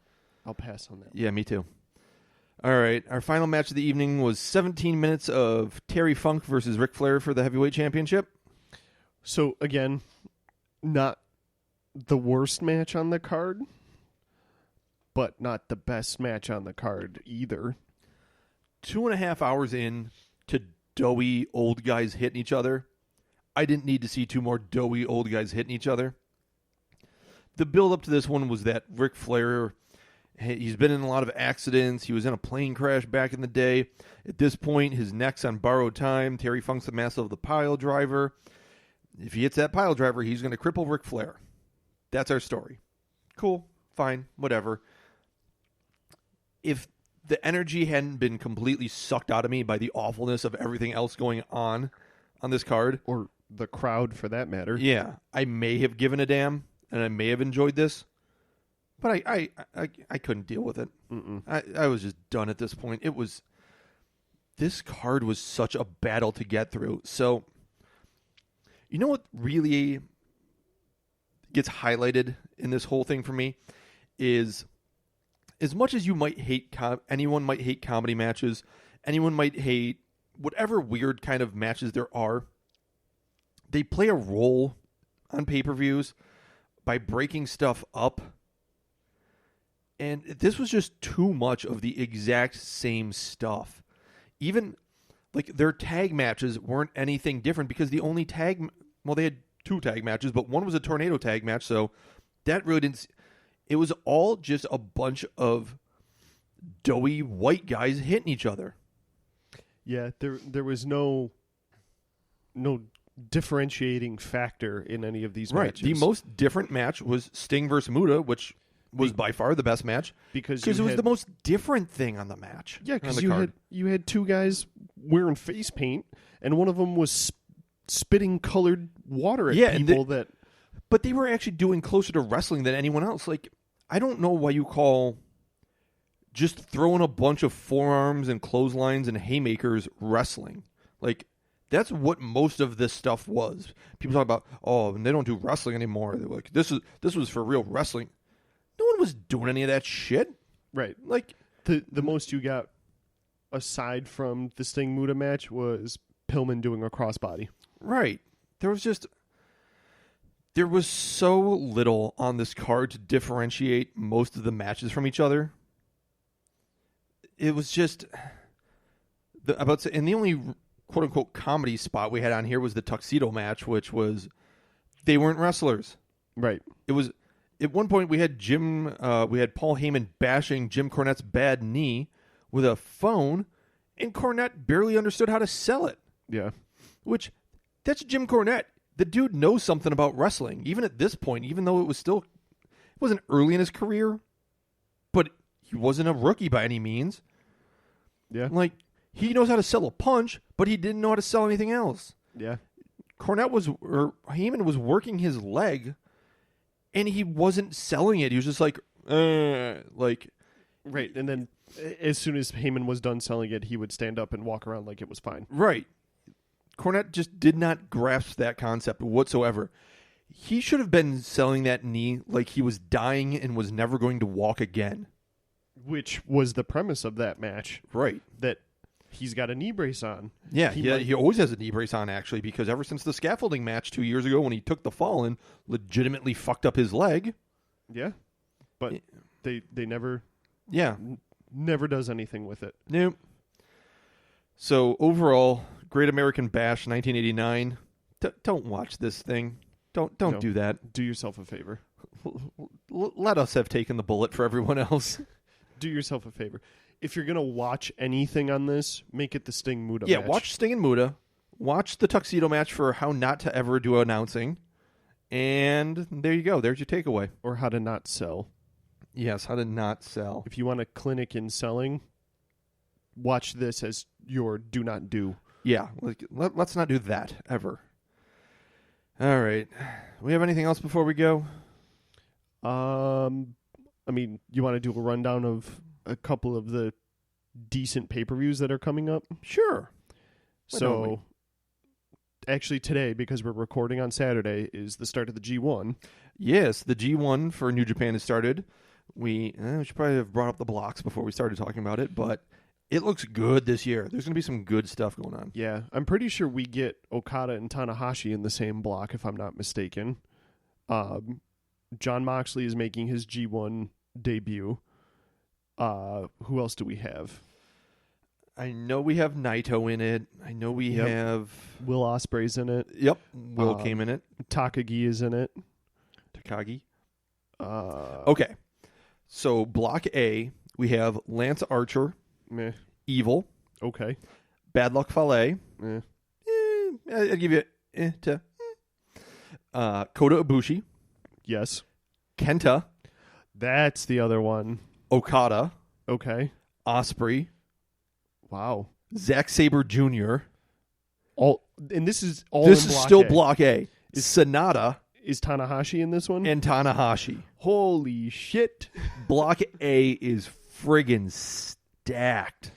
I'll pass on that. Yeah, me too. All right, our final match of the evening was 17 minutes of Terry Funk versus Ric Flair for the heavyweight championship. So, again, not the worst match on the card, but not the best match on the card either. 2.5 hours in to doughy old guys hitting each other. I didn't need to see two more doughy old guys hitting each other. The build up to this one was that Ric Flair, he's been in a lot of accidents. He was in a plane crash back in the day. At this point, his neck's on borrowed time. Terry Funk's the master of the pile driver. If he hits that pile driver, he's going to cripple Ric Flair. That's our story. Cool, fine, whatever. If the energy hadn't been completely sucked out of me by the awfulness of everything else going on this card, Or the crowd, for that matter. yeah, I may have given a damn, and I may have enjoyed this, but I couldn't deal with it. I was just done at this point. This card was such a battle to get through. So, you know what really gets highlighted in this whole thing for me is, as much as you might hate, anyone might hate comedy matches, anyone might hate whatever weird kind of matches there are, they play a role on pay-per-views by breaking stuff up. And this was just too much of the exact same stuff. Even, like, their tag matches weren't anything different because the only they had 2 tag matches, but one was a tornado tag match, so that really didn't... It was all just a bunch of doughy white guys hitting each other. Yeah, there was no differentiating factor in any of these matches. The most different match was Sting versus Muta, which was by far the best match because it was the most different thing on the match. Yeah, because you had 2 guys wearing face paint, and one of them was spitting colored water at people But they were actually doing closer to wrestling than anyone else. Like, I don't know why you call just throwing a bunch of forearms and clotheslines and haymakers wrestling. Like, that's what most of this stuff was. People talk about, and they don't do wrestling anymore. They're like, this was for real wrestling. No one was doing any of that shit. Right. Like, the most you got aside from the Sting Muta match was Pillman doing a crossbody. Right. There was so little on this card to differentiate most of the matches from each other. It was just and the only quote unquote comedy spot we had on here was the tuxedo match, which was they weren't wrestlers. Right. It was at one point we had Paul Heyman bashing Jim Cornette's bad knee with a phone, and Cornette barely understood how to sell it. Yeah. Which, that's Jim Cornette. The dude knows something about wrestling, even at this point, even though it wasn't early in his career, but he wasn't a rookie by any means. Yeah. Like, he knows how to sell a punch, but he didn't know how to sell anything else. Yeah. Heyman was working his leg, and he wasn't selling it. He was just like. Right, and then as soon as Heyman was done selling it, he would stand up and walk around like it was fine. Right. Cornette just did not grasp that concept whatsoever. He should have been selling that knee like he was dying and was never going to walk again. Which was the premise of that match. Right. That he's got a knee brace on. Yeah, he always has a knee brace on, actually, because ever since the scaffolding match 2 years ago when he took the fall and legitimately fucked up his leg. Yeah. But they never... Yeah. Never does anything with it. Nope. So, overall, Great American Bash 1989. Don't watch this thing. Don't do that. Do yourself a favor. Let us have taken the bullet for everyone else. Do yourself a favor. If you're going to watch anything on this, make it the Sting Muta match. Yeah, watch Sting and Muta. Watch the tuxedo match for how not to ever do announcing. And there you go. There's your takeaway. Or how to not sell. Yes, how to not sell. If you want a clinic in selling, watch this as your do not do. Yeah, let's not do that ever. All right. We have anything else before we go? I mean, you want to do a rundown of a couple of the decent pay-per-views that are coming up? Sure. So, actually today, because we're recording on Saturday, is the start of the G1. Yes, the G1 for New Japan has started. We should probably have brought up the blocks before we started talking about it, but it looks good this year. There's going to be some good stuff going on. Yeah, I'm pretty sure we get Okada and Tanahashi in the same block, if I'm not mistaken. John Moxley is making his G1 debut. Who else do we have? I know we have Naito in it. I know we have... Will Ospreay's in it. Yep, Will came in it. Takagi is in it. Takagi. Okay, so Block A, we have Lance Archer, Meh. Evil, Okay. Bad Luck Fale. Eh. I'll give you to. Kota Ibushi, Yes. Kenta, That's the other one. Okada, Okay. Osprey, Wow. Zack Sabre Jr. And this is all This in is block still A. Block A. Sonata Is Tanahashi in this one? and Tanahashi. Holy shit. Block A is friggin' stacked.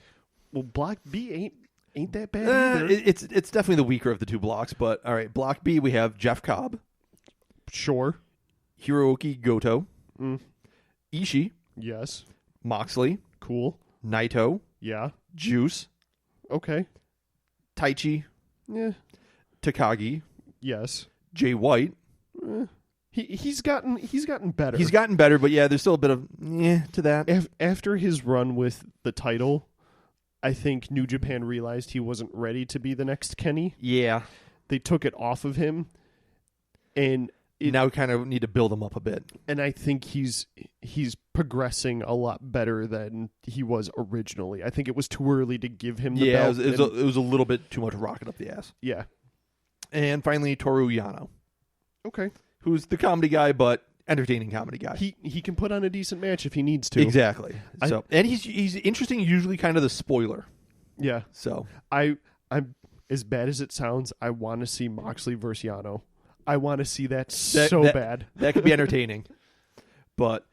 Well, Block B ain't that bad either. It's definitely the weaker of the two blocks, but all right. Block B, we have Jeff Cobb, Sure. Hiroki Goto, Mm. Ishii, Yes. Moxley, Cool. Naito, Yeah. Juice, Okay. Taichi, Yeah. Takagi, Yes. Jay White. He's gotten better. He's gotten better, but yeah, there's still a bit of to that. After his run with the title, I think New Japan realized he wasn't ready to be the next Kenny. Yeah. They took it off of him, and Now we kind of need to build him up a bit. and I think he's progressing a lot better than he was originally. I think it was too early to give him the Yeah, belt. it was a little bit too much rocket up the ass. Yeah. And finally, Toru Yano, Okay. who's the comedy guy, but entertaining comedy guy. He can put on a decent match if he needs to. Exactly. And he's interesting, usually kind of the spoiler. Yeah. So I'm as bad as it sounds, I want to see Moxley versus Yano. I want to see that so bad. That could be entertaining. But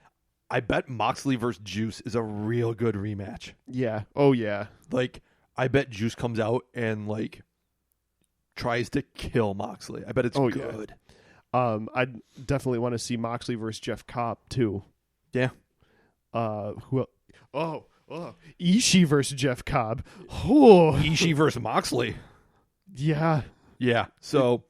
I bet Moxley versus Juice is a real good rematch. Yeah. Oh yeah. Like, I bet Juice comes out and like tries to kill Moxley. I bet it's good. I definitely want to see Moxley versus Jeff Cobb too. Yeah. Who? Oh, Ishii versus Jeff Cobb. Oh, Ishii versus Moxley. yeah. Yeah. So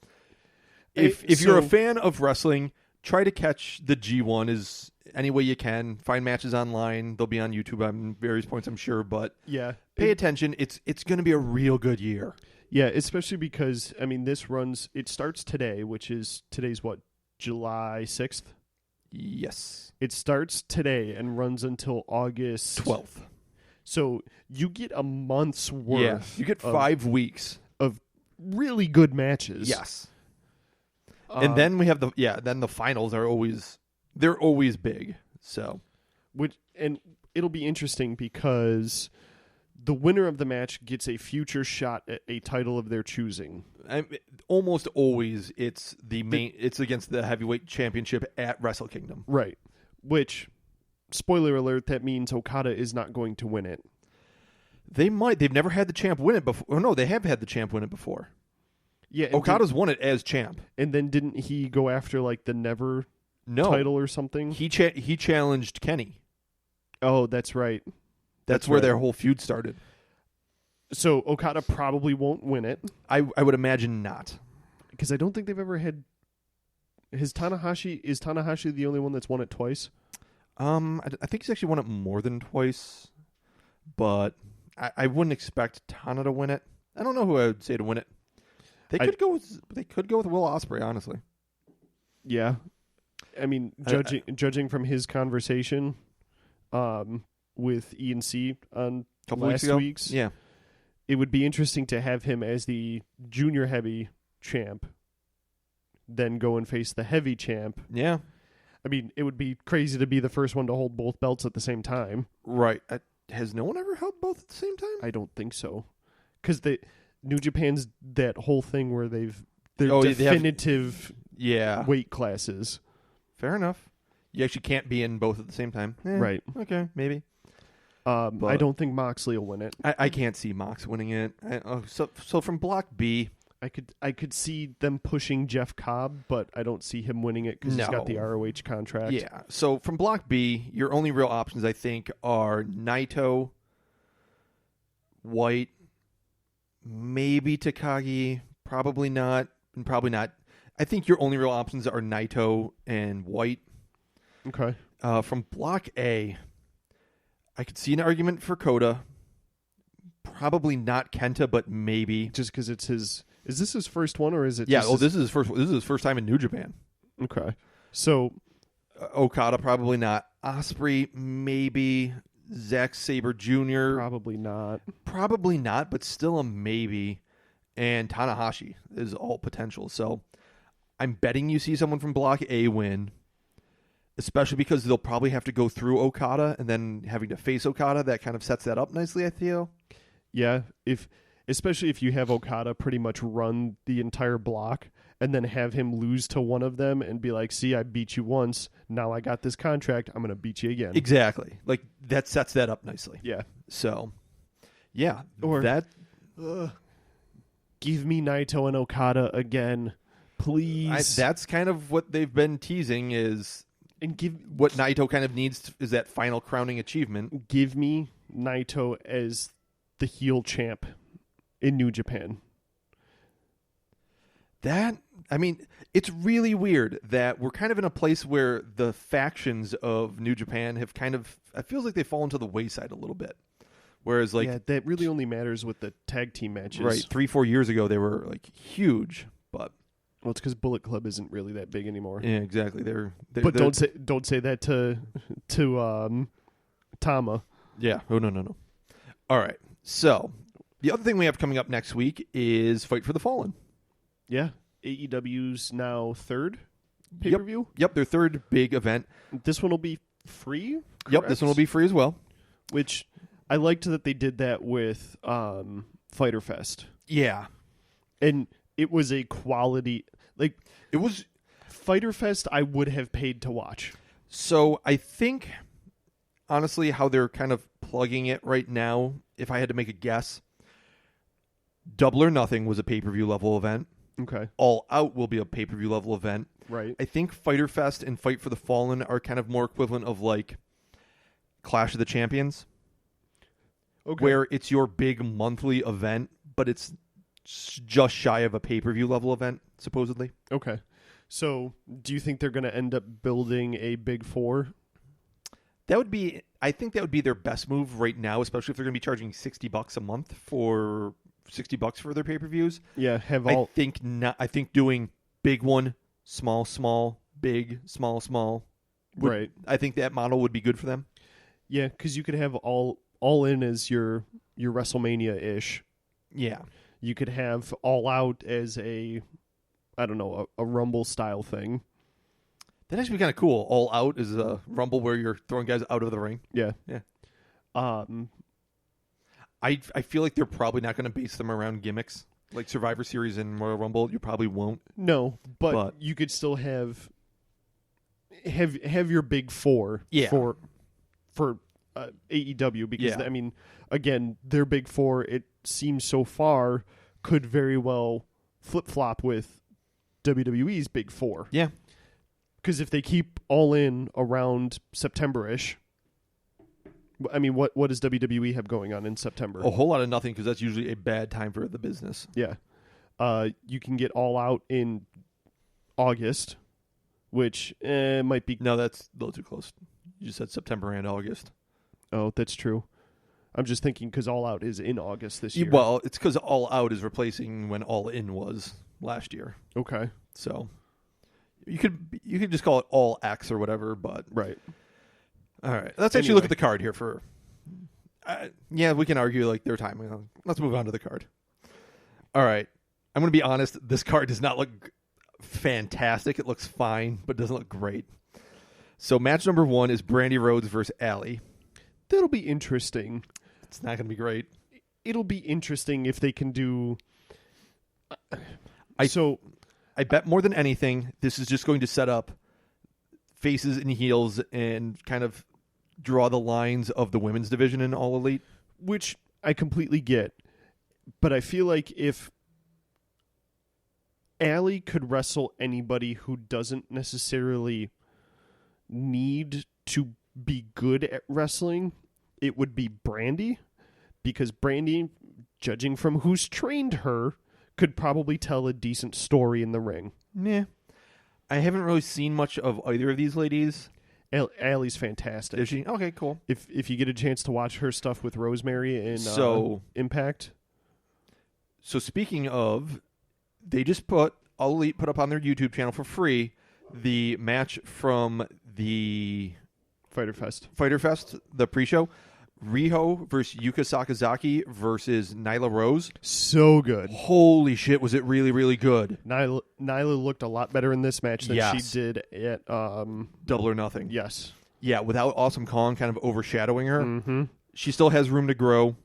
if you're a fan of wrestling, try to catch the G1 as any way you can. Find matches online. They'll be on YouTube on various points, I'm sure. But Yeah. pay attention. It's going to be a real good year. Yeah, especially because it starts today, today's what, July 6th? Yes. It starts today and runs until August 12th. So you get a month's worth. Yeah. You get 5 weeks. Of really good matches. Yes. And then we have then the finals are always big. So, and it'll be interesting because the winner of the match gets a future shot at a title of their choosing. Almost always it's it's against the heavyweight championship at Wrestle Kingdom. Right. Which, spoiler alert, that means Okada is not going to win it. They might. They've never had the champ win it before. Oh, no, they have had the champ win it before. Yeah, Okada's won it as champ. And then didn't he go after like the Never title or something? He challenged Kenny. Oh, that's right. That's where their whole feud started. So Okada probably won't win it. I would imagine not. Because I don't think they've ever had... Is Tanahashi the only one that's won it twice? I think he's actually won it more than twice. But I wouldn't expect Tana to win it. I don't know who I would say to win it. They could go with Will Ospreay, honestly. Yeah. I mean, judging from his conversation with Ian C on last week's, yeah, it would be interesting to have him as the junior heavy champ, then go and face the heavy champ. Yeah. I mean, it would be crazy to be the first one to hold both belts at the same time. Right. Has no one ever held both at the same time? I don't think so. Because New Japan's that whole thing where they're definitive weight classes. Fair enough. You actually can't be in both at the same time. Right. Okay, maybe. I don't think Moxley will win it. I can't see Mox winning it. So from Block B, I could see them pushing Jeff Cobb, but I don't see him winning it because he's got the No. ROH contract. Yeah. So from Block B, your only real options, I think, are Naito, White, maybe Takagi, probably not, and probably not. I think your only real options are Naito and White. Okay. From Block A, I could see an argument for Kota. Probably not Kenta, but maybe. Just because it's his. Is this his first one, or is it? Yeah. Just Oh, this is his first. This is his first time in New Japan. Okay. So Okada probably not. Osprey maybe. Zack Sabre Jr. probably not. Probably not, but still a maybe. And Tanahashi is all potential. So I'm betting you see someone from Block A win, especially because they'll probably have to go through Okada and then having to face Okada. That kind of sets that up nicely, I feel. Yeah, especially if you have Okada pretty much run the entire block and then have him lose to one of them and be like, see, I beat you once. Now I got this contract. I'm going to beat you again. Exactly. Like, that sets that up nicely. Yeah. So, yeah. Or that. Give me Naito and Okada again, please. That's kind of what they've been teasing is and give what Naito kind of needs is that final crowning achievement. Give me Naito as the heel champ in New Japan. It's really weird that we're kind of in a place where the factions of New Japan have kind of, it feels like they fall into the wayside a little bit. Whereas, like, yeah, that really only matters with the tag team matches. Right, 3-4 years ago they were like huge, but well, it's because Bullet Club isn't really that big anymore. yeah, exactly. But don't say that to Tama. Yeah. Oh no. All right. So the other thing we have coming up next week is Fight for the Fallen. Yeah, AEW's now third pay-per-view. Yep, their third big event. This one will be free. Correct? Yep, this one will be free as well. Which I liked that they did that with Fyter Fest. Yeah, and it was a quality. Like, it was Fyter Fest. I would have paid to watch. So I think, honestly, how they're kind of plugging it right now, if I had to make a guess, Double or Nothing was a pay-per-view level event. Okay. All Out will be a pay-per-view level event. Right. I think Fyter Fest and Fight for the Fallen are kind of more equivalent of like Clash of the Champions. Okay. Where it's your big monthly event, but it's just shy of a pay-per-view level event, supposedly. Okay. So, do you think they're going to end up building a Big Four? I think that would be their best move right now, especially if they're going to be charging $60 a month for $60 for their pay-per-views. Yeah, I think doing big one, small, big, small. Right. I think that model would be good for them. Yeah, because you could have all in as your WrestleMania-ish. Yeah. You could have All Out as a Rumble style thing. That'd actually be kind of cool. All Out is a Rumble where you're throwing guys out of the ring. Yeah. I feel like they're probably not going to base them around gimmicks like Survivor Series and Royal Rumble. You probably won't. No, but you could still have your Big Four for AEW because I mean, again, their Big Four, it seems so far, could very well flip-flop with WWE's Big Four. Yeah. Because if they keep All In around September-ish, I mean, what does WWE have going on in September? A whole lot of nothing because that's usually a bad time for the business. Yeah. You can get All Out in August, which might be... No, that's a little too close. You just said September and August. Oh, that's true. I'm just thinking because All Out is in August this year. Well, it's because All Out is replacing when All In was last year. Okay. So you could just call it All X or whatever, but right. All right. Let's actually look at the card here for. Yeah, we can argue like their time. Let's move on to the card. All right. I'm going to be honest. This card does not look fantastic. It looks fine, but doesn't look great. So match number 1 is Brandy Rhodes versus Allie. That'll be interesting. It's not going to be great. It'll be interesting if they can do. I bet more than anything, this is just going to set up faces and heels and kind of draw the lines of the women's division in All Elite. Which I completely get. But I feel like if Allie could wrestle anybody who doesn't necessarily need to be good at wrestling. It would be Brandy, because Brandy, judging from who's trained her, could probably tell a decent story in the ring. Yeah. I haven't really seen much of either of these ladies. Allie's fantastic. Is she? Okay, cool. If you get a chance to watch her stuff with Rosemary in Impact. So speaking of, they just All Elite put up on their YouTube channel for free the match from the Fighter Fest, the pre-show. Riho versus Yuka Sakazaki versus Nyla Rose. So good. Holy shit, was it really, really good. Nyla looked a lot better in this match than she did at Double or Nothing. Yes. Yeah, without Awesome Kong kind of overshadowing her. Mm-hmm. She still has room to grow,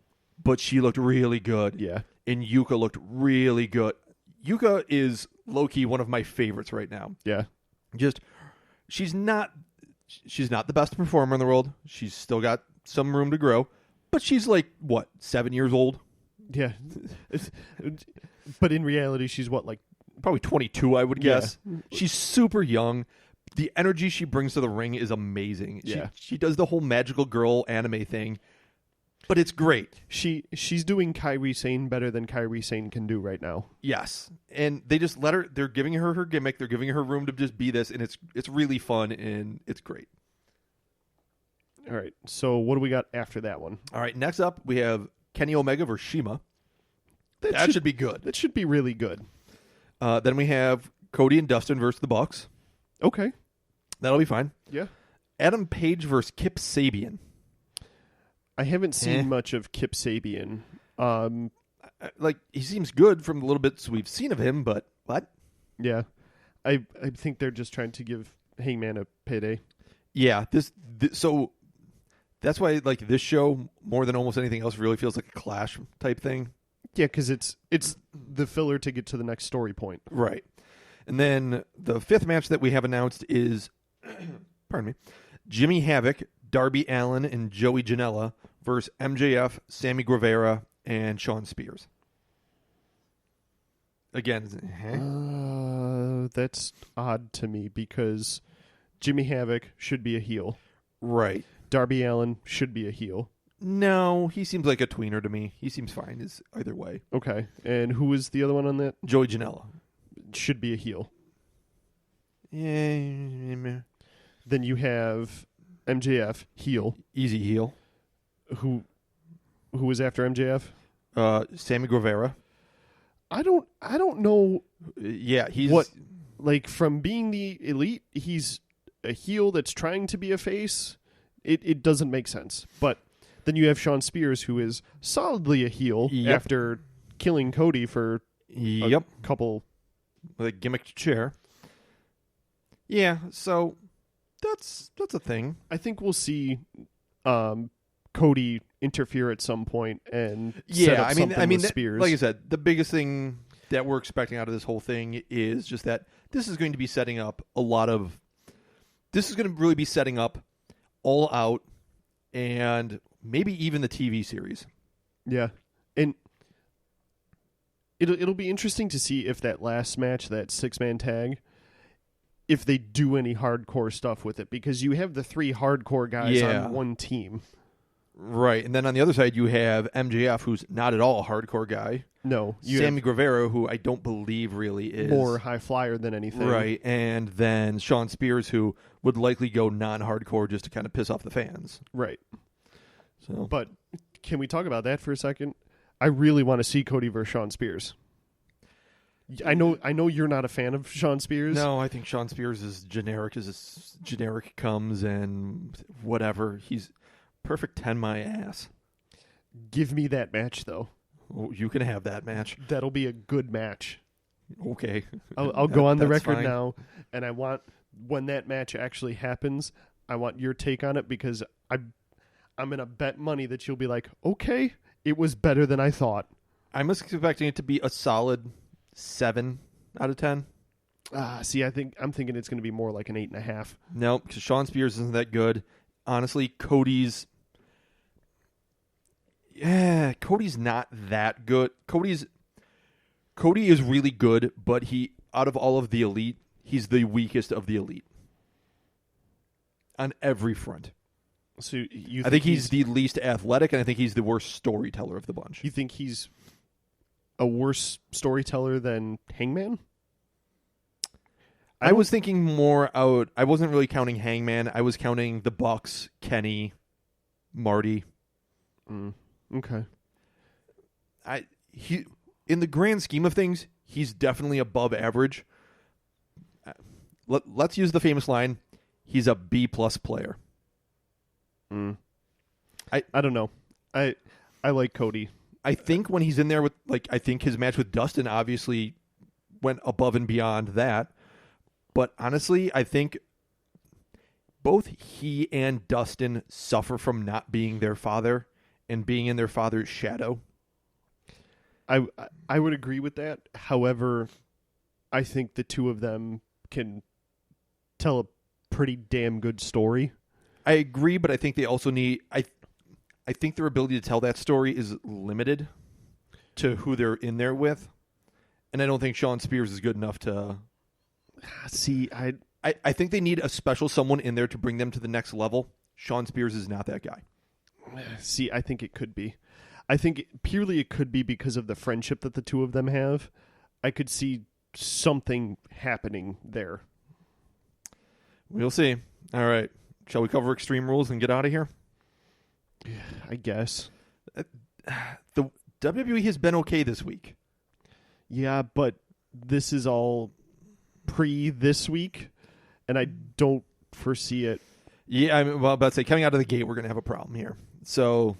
but she looked really good. Yeah. And Yuka looked really good. Yuka is low-key one of my favorites right now. Yeah. She's not the best performer in the world. She's still got some room to grow, but she's like, what, 7 years old? Yeah. But in reality, she's what, like probably 22, I would guess. Yeah. She's super young. The energy she brings to the ring is amazing. Yeah. She does the whole magical girl anime thing, but it's great. She's doing Kairi Sane better than Kairi Sane can do right now. Yes. And they just let her, they're giving her gimmick, they're giving her room to just be this, and it's really fun and it's great. All right, so what do we got after that one? All right, next up we have Kenny Omega versus Shima. That should be good. That should be really good. Then we have Cody and Dustin versus the Bucks. Okay. That'll be fine. Yeah. Adam Page versus Kip Sabian. I haven't seen much of Kip Sabian. He seems good from the little bits we've seen of him, but what? Yeah. I think they're just trying to give Hangman a payday. Yeah, so that's why this show more than almost anything else really feels like a Clash type thing. Yeah, because it's the filler to get to the next story point. Right. And then the fifth match that we have announced is, pardon me, Jimmy Havoc, Darby Allin, and Joey Janela versus MJF, Sammy Guevara, and Shawn Spears. Again, that's odd to me because Jimmy Havoc should be a heel. Right. Darby Allin should be a heel. No, he seems like a tweener to me. He seems fine either way. Okay. And who was the other one on that? Joey Janela. Should be a heel. Yeah. Then you have MJF, heel. Easy heel. Who was after MJF? Sammy Guevara. I don't know. Yeah, he's what, from being the Elite, he's a heel that's trying to be a face. It doesn't make sense. But then you have Shawn Spears, who is solidly a heel after killing Cody for a couple with a gimmicked chair. Yeah, so that's a thing. I think we'll see Cody interfere at some point and set up something with Spears. Like I said, the biggest thing that we're expecting out of this whole thing is just that this is going to be setting up this is going to really be setting up All Out and maybe even the TV series. Yeah. And it'll be interesting to see if that last match, that 6-man tag, if they do any hardcore stuff with it, because you have the 3 hardcore guys on one team. Right. And then on the other side, you have MJF, who's not at all a hardcore guy. No. Sammy Guevara, who I don't believe really is. More high flyer than anything. Right. And then Shawn Spears, who would likely go non-hardcore just to kind of piss off the fans. Right. So, but can we talk about that for a second? I really want to see Cody versus Shawn Spears. I know you're not a fan of Shawn Spears. No, I think Shawn Spears is generic as generic comes, and whatever. He's perfect 10 my ass. Give me that match, though. Oh, you can have that match. That'll be a good match. Okay. I'll go on the record fine. now, and I want, when that match actually happens, I want your take on it, because I'm going to bet money that you'll be like, okay, it was better than I thought. I'm expecting it to be a solid 7 out of 10. See, I'm thinking it's going to be more like an 8.5. No, because Shawn Spears isn't that good. Honestly, Cody's not that good. Cody is really good, but out of all of the elite, he's the weakest of the elite on every front. So I think he's the least athletic, and I think he's the worst storyteller of the bunch. You think he's a worse storyteller than Hangman? I was thinking more out. I wasn't really counting Hangman. I was counting the Bucks, Kenny, Marty. Okay. He in the grand scheme of things, he's definitely above average. Let's use the famous line: he's a B+ player. I don't know. I like Cody. I think when he's in there with I think his match with Dustin obviously went above and beyond that. But honestly, I think both he and Dustin suffer from not being their father and being in their father's shadow. I would agree with that. However, I think the two of them can tell a pretty damn good story. I agree, but I think they also need... I think their ability to tell that story is limited to who they're in there with. And I don't think Shawn Spears is good enough to... See, I think they need a special someone in there to bring them to the next level. Shawn Spears is not that guy. See, I think it could be. I think purely it could be because of the friendship that the two of them have. I could see something happening there. We'll see. All right. Shall we cover Extreme Rules and get out of here? I guess. The WWE has been okay this week. Yeah, but this is all pre this week, and I don't foresee it. Yeah, about to say, coming out of the gate, we're going to have a problem here. So,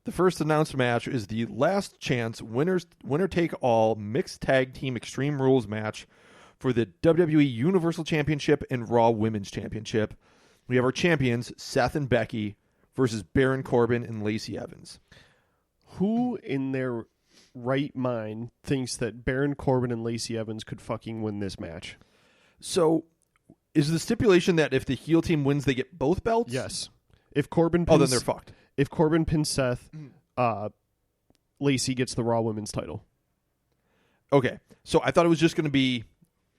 the first announced match is the last chance winner take all mixed tag team Extreme Rules match for the WWE Universal Championship and Raw Women's Championship. We have our champions, Seth and Becky, versus Baron Corbin and Lacey Evans. Who in their right mind thinks that Baron Corbin and Lacey Evans could fucking win this match? So, is the stipulation that if the heel team wins, they get both belts? Yes. If Corbin pins, then they're fucked. If Corbin pins Seth, Lacey gets the Raw Women's title. Okay. So I thought it was just going to be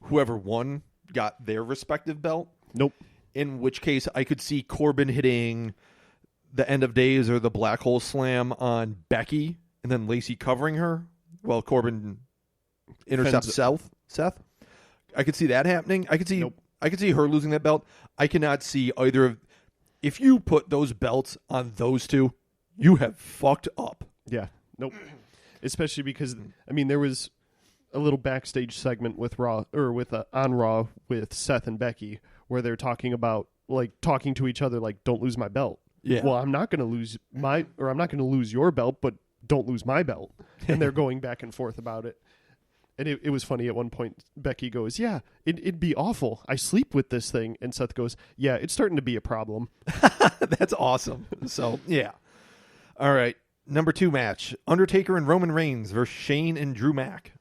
whoever won got their respective belt. Nope. In which case, I could see Corbin hitting the End of Days or the Black Hole Slam on Becky, and then Lacey covering her while Corbin intercepts Seth. I could see that happening. I could see. Nope. I could see her losing that belt. I cannot see either of. If you put those belts on those two, you have fucked up. Yeah. Nope. Especially because there was a little backstage segment with Raw on Raw with Seth and Becky where they're talking about talking to each other like, don't lose my belt. Yeah. Well, I'm not going to lose I'm not going to lose your belt, but don't lose my belt. And they're going back and forth about it. And it was funny at one point. Becky goes, yeah, it'd be awful. I sleep with this thing. And Seth goes, yeah, it's starting to be a problem. That's awesome. So, yeah. All right. Number 2 match. Undertaker and Roman Reigns versus Shane and Drew Mack.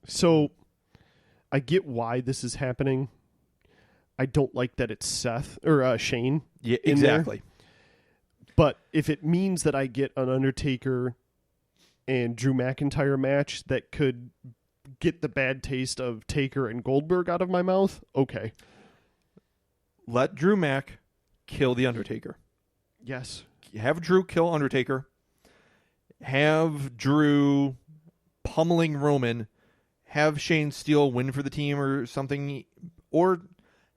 So, I get why this is happening. I don't like that it's Seth or Shane. Yeah, exactly. But if it means that I get an Undertaker and Drew McIntyre match that could get the bad taste of Taker and Goldberg out of my mouth, okay. Let Drew Mack kill the Undertaker. Yes. Have Drew kill Undertaker. Have Drew pummeling Roman. Have Shane Steele win for the team or something. Or,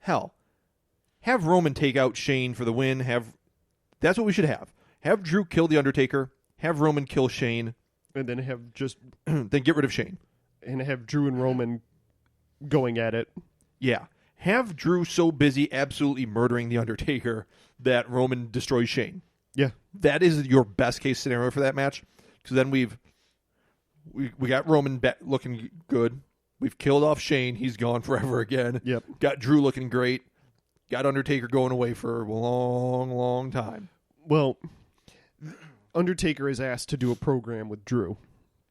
hell, have Roman take out Shane for the win. That's what we should have. Have Drew kill the Undertaker. Have Roman kill Shane. And then have just... then get rid of Shane. And have Drew and Roman going at it. Yeah. Have Drew so busy absolutely murdering The Undertaker that Roman destroys Shane. Yeah. That is your best case scenario for that match. Because then we got Roman looking good. We've killed off Shane. He's gone forever again. Yep. Got Drew looking great. Got Undertaker going away for a long, long time. Well, Undertaker is asked to do a program with Drew.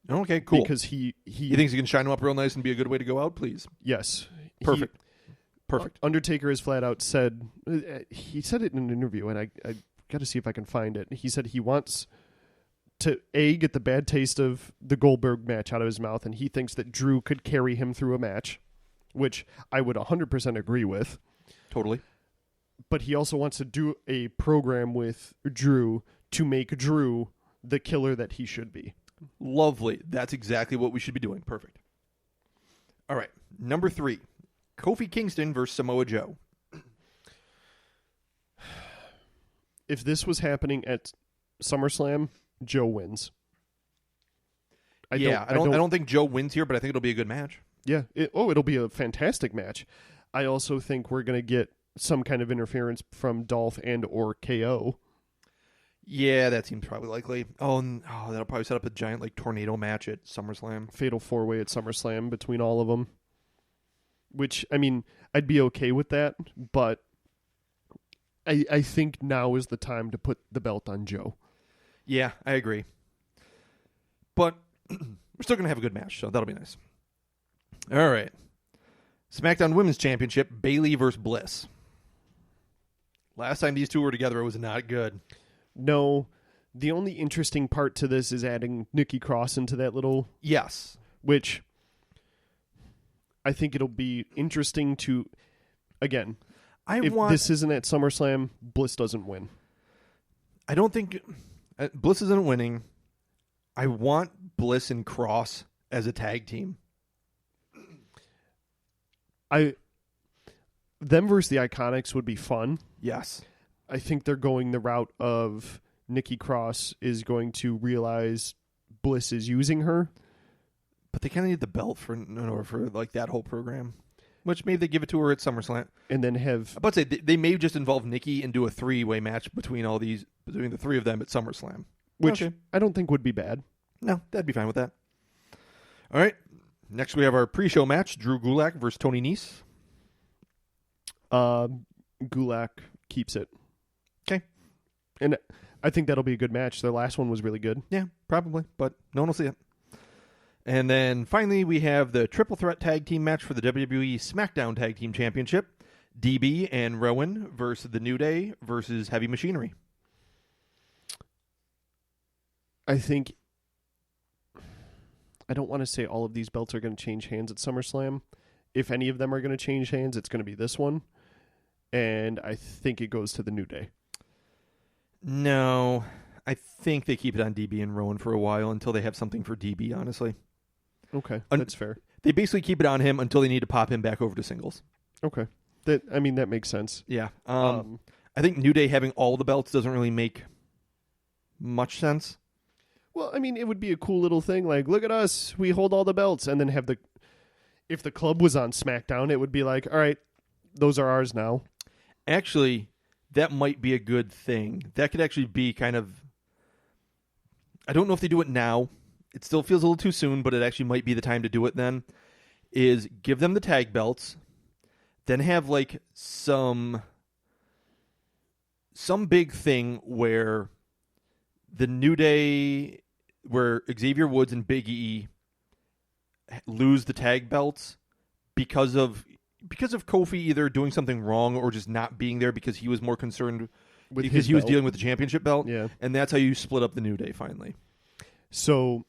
Okay, cool. Because he thinks he can shine him up real nice and be a good way to go out, please? Yes. Perfect. Perfect. Undertaker has flat out said, he said it in an interview, and I got to see if I can find it. He said he wants to get the bad taste of the Goldberg match out of his mouth, and he thinks that Drew could carry him through a match, which I would 100% agree with. Totally. But he also wants to do a program with Drew to make Drew the killer that he should be. Lovely. That's exactly what we should be doing. Perfect. All right. Number 3, Kofi Kingston versus Samoa Joe. If this was happening at SummerSlam, Joe wins. I don't think Joe wins here, but I think it'll be a good match. Yeah. It'll be a fantastic match. I also think we're going to get some kind of interference from Dolph and or KO. Yeah, that seems probably likely. That'll probably set up a giant tornado match at SummerSlam. Fatal 4-way at SummerSlam between all of them. Which, I mean, I'd be okay with that, but I think now is the time to put the belt on Joe. Yeah, I agree. But we're still going to have a good match, so that'll be nice. All right. SmackDown Women's Championship, Bayley versus Bliss. Last time these two were together, it was not good. No, the only interesting part to this is adding Nikki Cross into that little... Yes. Which I think it'll be interesting to... Again, if this isn't at SummerSlam, Bliss doesn't win. I don't think... Bliss isn't winning. I want Bliss and Cross as a tag team. Them versus the Iconics would be fun. Yes. I think they're going the route of Nikki Cross is going to realize Bliss is using her. But they kind of need the belt for that whole program. Which maybe they give it to her at SummerSlam. And then have... I was about to say, they may just involve Nikki and do a 3-way match between the 3 of them at SummerSlam. Which okay. I don't think would be bad. No, that'd be fine with that. All right. Next we have our pre-show match, Drew Gulak versus Tony Nese. Gulak keeps it. Okay. And I think that'll be a good match. Their last one was really good. Yeah, probably, but no one will see it. And then finally we have the triple threat tag team match for the WWE SmackDown Tag Team Championship. DB and Rowan versus the New Day versus Heavy Machinery. I think... I don't want to say all of these belts are going to change hands at SummerSlam. If any of them are going to change hands, it's going to be this one. And I think it goes to the New Day. No, I think they keep it on DB and Rowan for a while until they have something for DB, honestly. Okay, that's fair. They basically keep it on him until they need to pop him back over to singles. Okay. That makes sense. Yeah. I think New Day having all the belts doesn't really make much sense. Well, I mean, it would be a cool little thing. Like, look at us. We hold all the belts. And then have if the club was on SmackDown, it would be like, all right, those are ours now. Actually, that might be a good thing. That could actually be kind of... I don't know if they do it now. It still feels a little too soon, but it actually might be the time to do it then. Is give them the tag belts, then have some big thing where the New Day, where Xavier Woods and Big E lose the tag belts because of Kofi either doing something wrong or just not being there because he was more concerned because he was dealing with the championship belt. Yeah. And that's how you split up the New Day finally. So,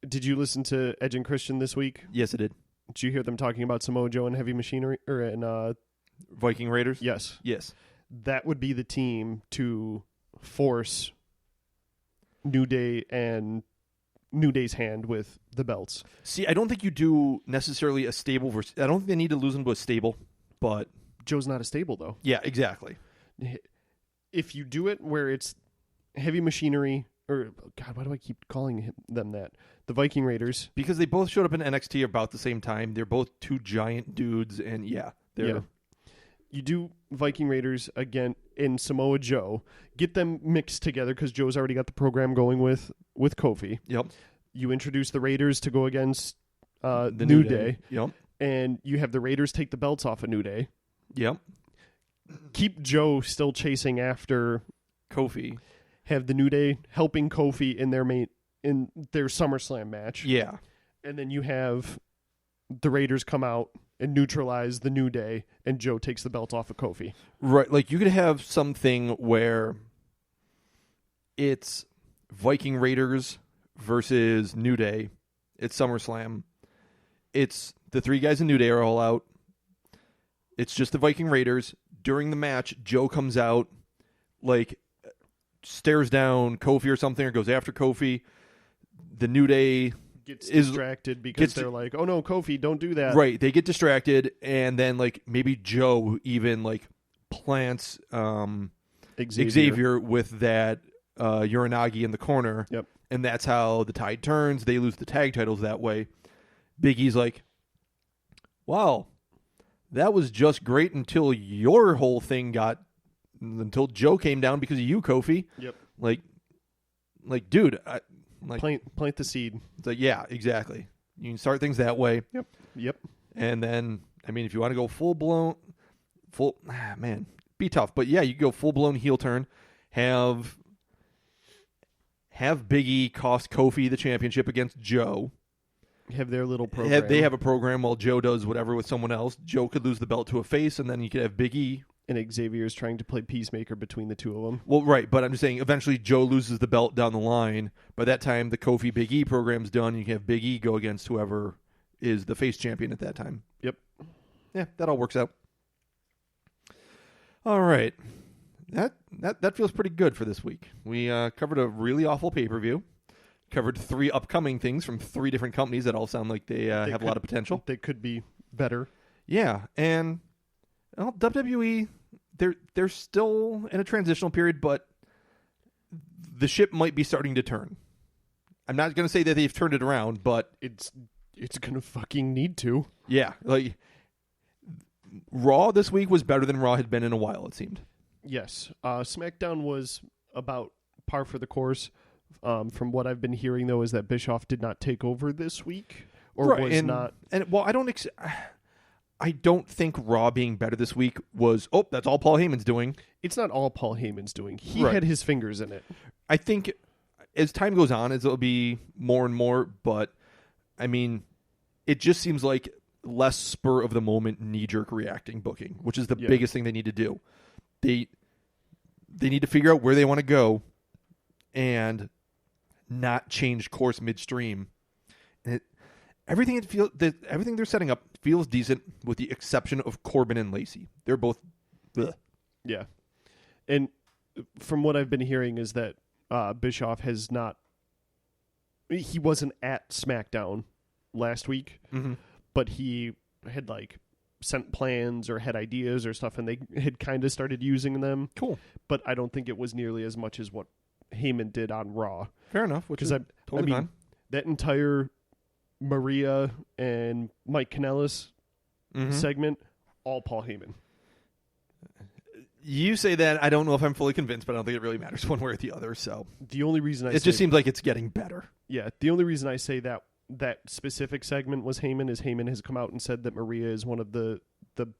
did you listen to Edge and Christian this week? Yes, I did. Did you hear them talking about Samoa Joe and Heavy Machinery and Viking Raiders? Yes. Yes. That would be the team to force New Day and New Day's hand with the belts. See, I don't think you do necessarily a stable versus... I don't think they need to lose them to a stable, but... Joe's not a stable, though. Yeah, exactly. If you do it where it's Heavy Machinery... Or, God, why do I keep calling them that? The Viking Raiders. Because they both showed up in NXT about the same time. They're both two giant dudes, and they're... Yeah. You do Viking Raiders again in Samoa Joe. Get them mixed together because Joe's already got the program going with Kofi. Yep. You introduce the Raiders to go against the New Day. Yep. And you have the Raiders take the belts off of New Day. Yep. Keep Joe still chasing after Kofi. Have the New Day helping Kofi in their SummerSlam match. Yeah. And then you have the Raiders come out and neutralize the New Day, and Joe takes the belt off of Kofi. Right. Like, you could have something where it's Viking Raiders versus New Day. It's SummerSlam. It's the three guys in New Day are all out. It's just the Viking Raiders. During the match, Joe comes out, like, stares down Kofi or something, or goes after Kofi. The New Day gets distracted because they're like, oh no, Kofi, don't do that. Right. They get distracted, and then, like, maybe Joe even, like, plants Xavier with that Uranagi in the corner. Yep. And that's how the tide turns. They lose the tag titles that way. Big E's like, wow, that was just great until your whole thing until Joe came down because of you, Kofi. Yep. Like, dude, plant the seed. It's like, yeah, exactly. You can start things that way. Yep. And then, I mean, if you want to go man, be tough. But yeah, you can go full blown heel turn. Have Big E cost Kofi the championship against Joe. Have their little program. They have a program while Joe does whatever with someone else. Joe could lose the belt to a face, and then you could have Big E. And Xavier's trying to play peacemaker between the two of them. Well, right, but I'm just saying eventually Joe loses the belt down the line. By that time, the Kofi Big E program's done. You can have Big E go against whoever is the face champion at that time. Yep. Yeah, that all works out. All right. That feels pretty good for this week. We covered a really awful pay-per-view. Covered 3 upcoming things from 3 different companies that all sound like they have a lot of potential. They could be better. Yeah, and WWE, they're still in a transitional period, but the ship might be starting to turn. I'm not going to say that they've turned it around, but it's going to fucking need to. Yeah, like Raw this week was better than Raw had been in a while, it seemed. Yes. SmackDown was about par for the course. From what I've been hearing, though, is that Bischoff did not take over this week, or right, was not. And well, I don't think Raw being better this week was. Oh, that's all Paul Heyman's doing. It's not all Paul Heyman's doing. He right. had his fingers in it. I think as time goes on, it'll be more and more. But I mean, it just seems like less spur of the moment, knee jerk reacting booking, which is the biggest thing they need to do. They need to figure out where they want to go, and not change course midstream. And everything they're setting up feels decent, with the exception of Corbin and Lacey. They're both, bleh. Yeah, and from what I've been hearing is that Bischoff has not. He wasn't at SmackDown last week, but he had sent plans or had ideas or stuff, and they had kind of started using them. Cool, but I don't think it was nearly as much as what Heyman did on Raw. Fair enough, which is totally fine. That entire Maria and Mike Kanellis segment, all Paul Heyman. You say that, I don't know if I'm fully convinced, but I don't think it really matters one way or the other. So the only reason it just seems like it's getting better. Yeah, the only reason I say that specific segment was Heyman is Heyman has come out and said that Maria is one of the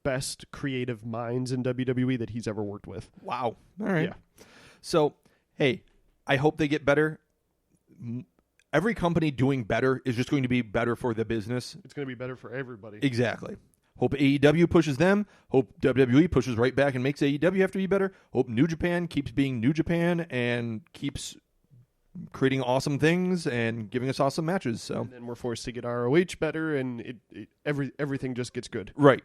best creative minds in WWE that he's ever worked with. Wow. All right. Yeah. So, hey, I hope they get better. Every company doing better is just going to be better for the business. It's going to be better for everybody. Exactly. Hope AEW pushes them. Hope WWE pushes right back and makes AEW have to be better. Hope New Japan keeps being New Japan and keeps creating awesome things and giving us awesome matches. So, and then we're forced to get ROH better, and everything just gets good. Right.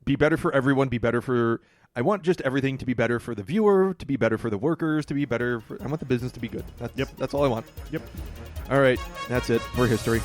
Be better for everyone. Be better for. I want just everything to be better for the viewer, to be better for the workers, to be better for. I want the business to be good. That's all I want. Yep. All right. That's it. We're history.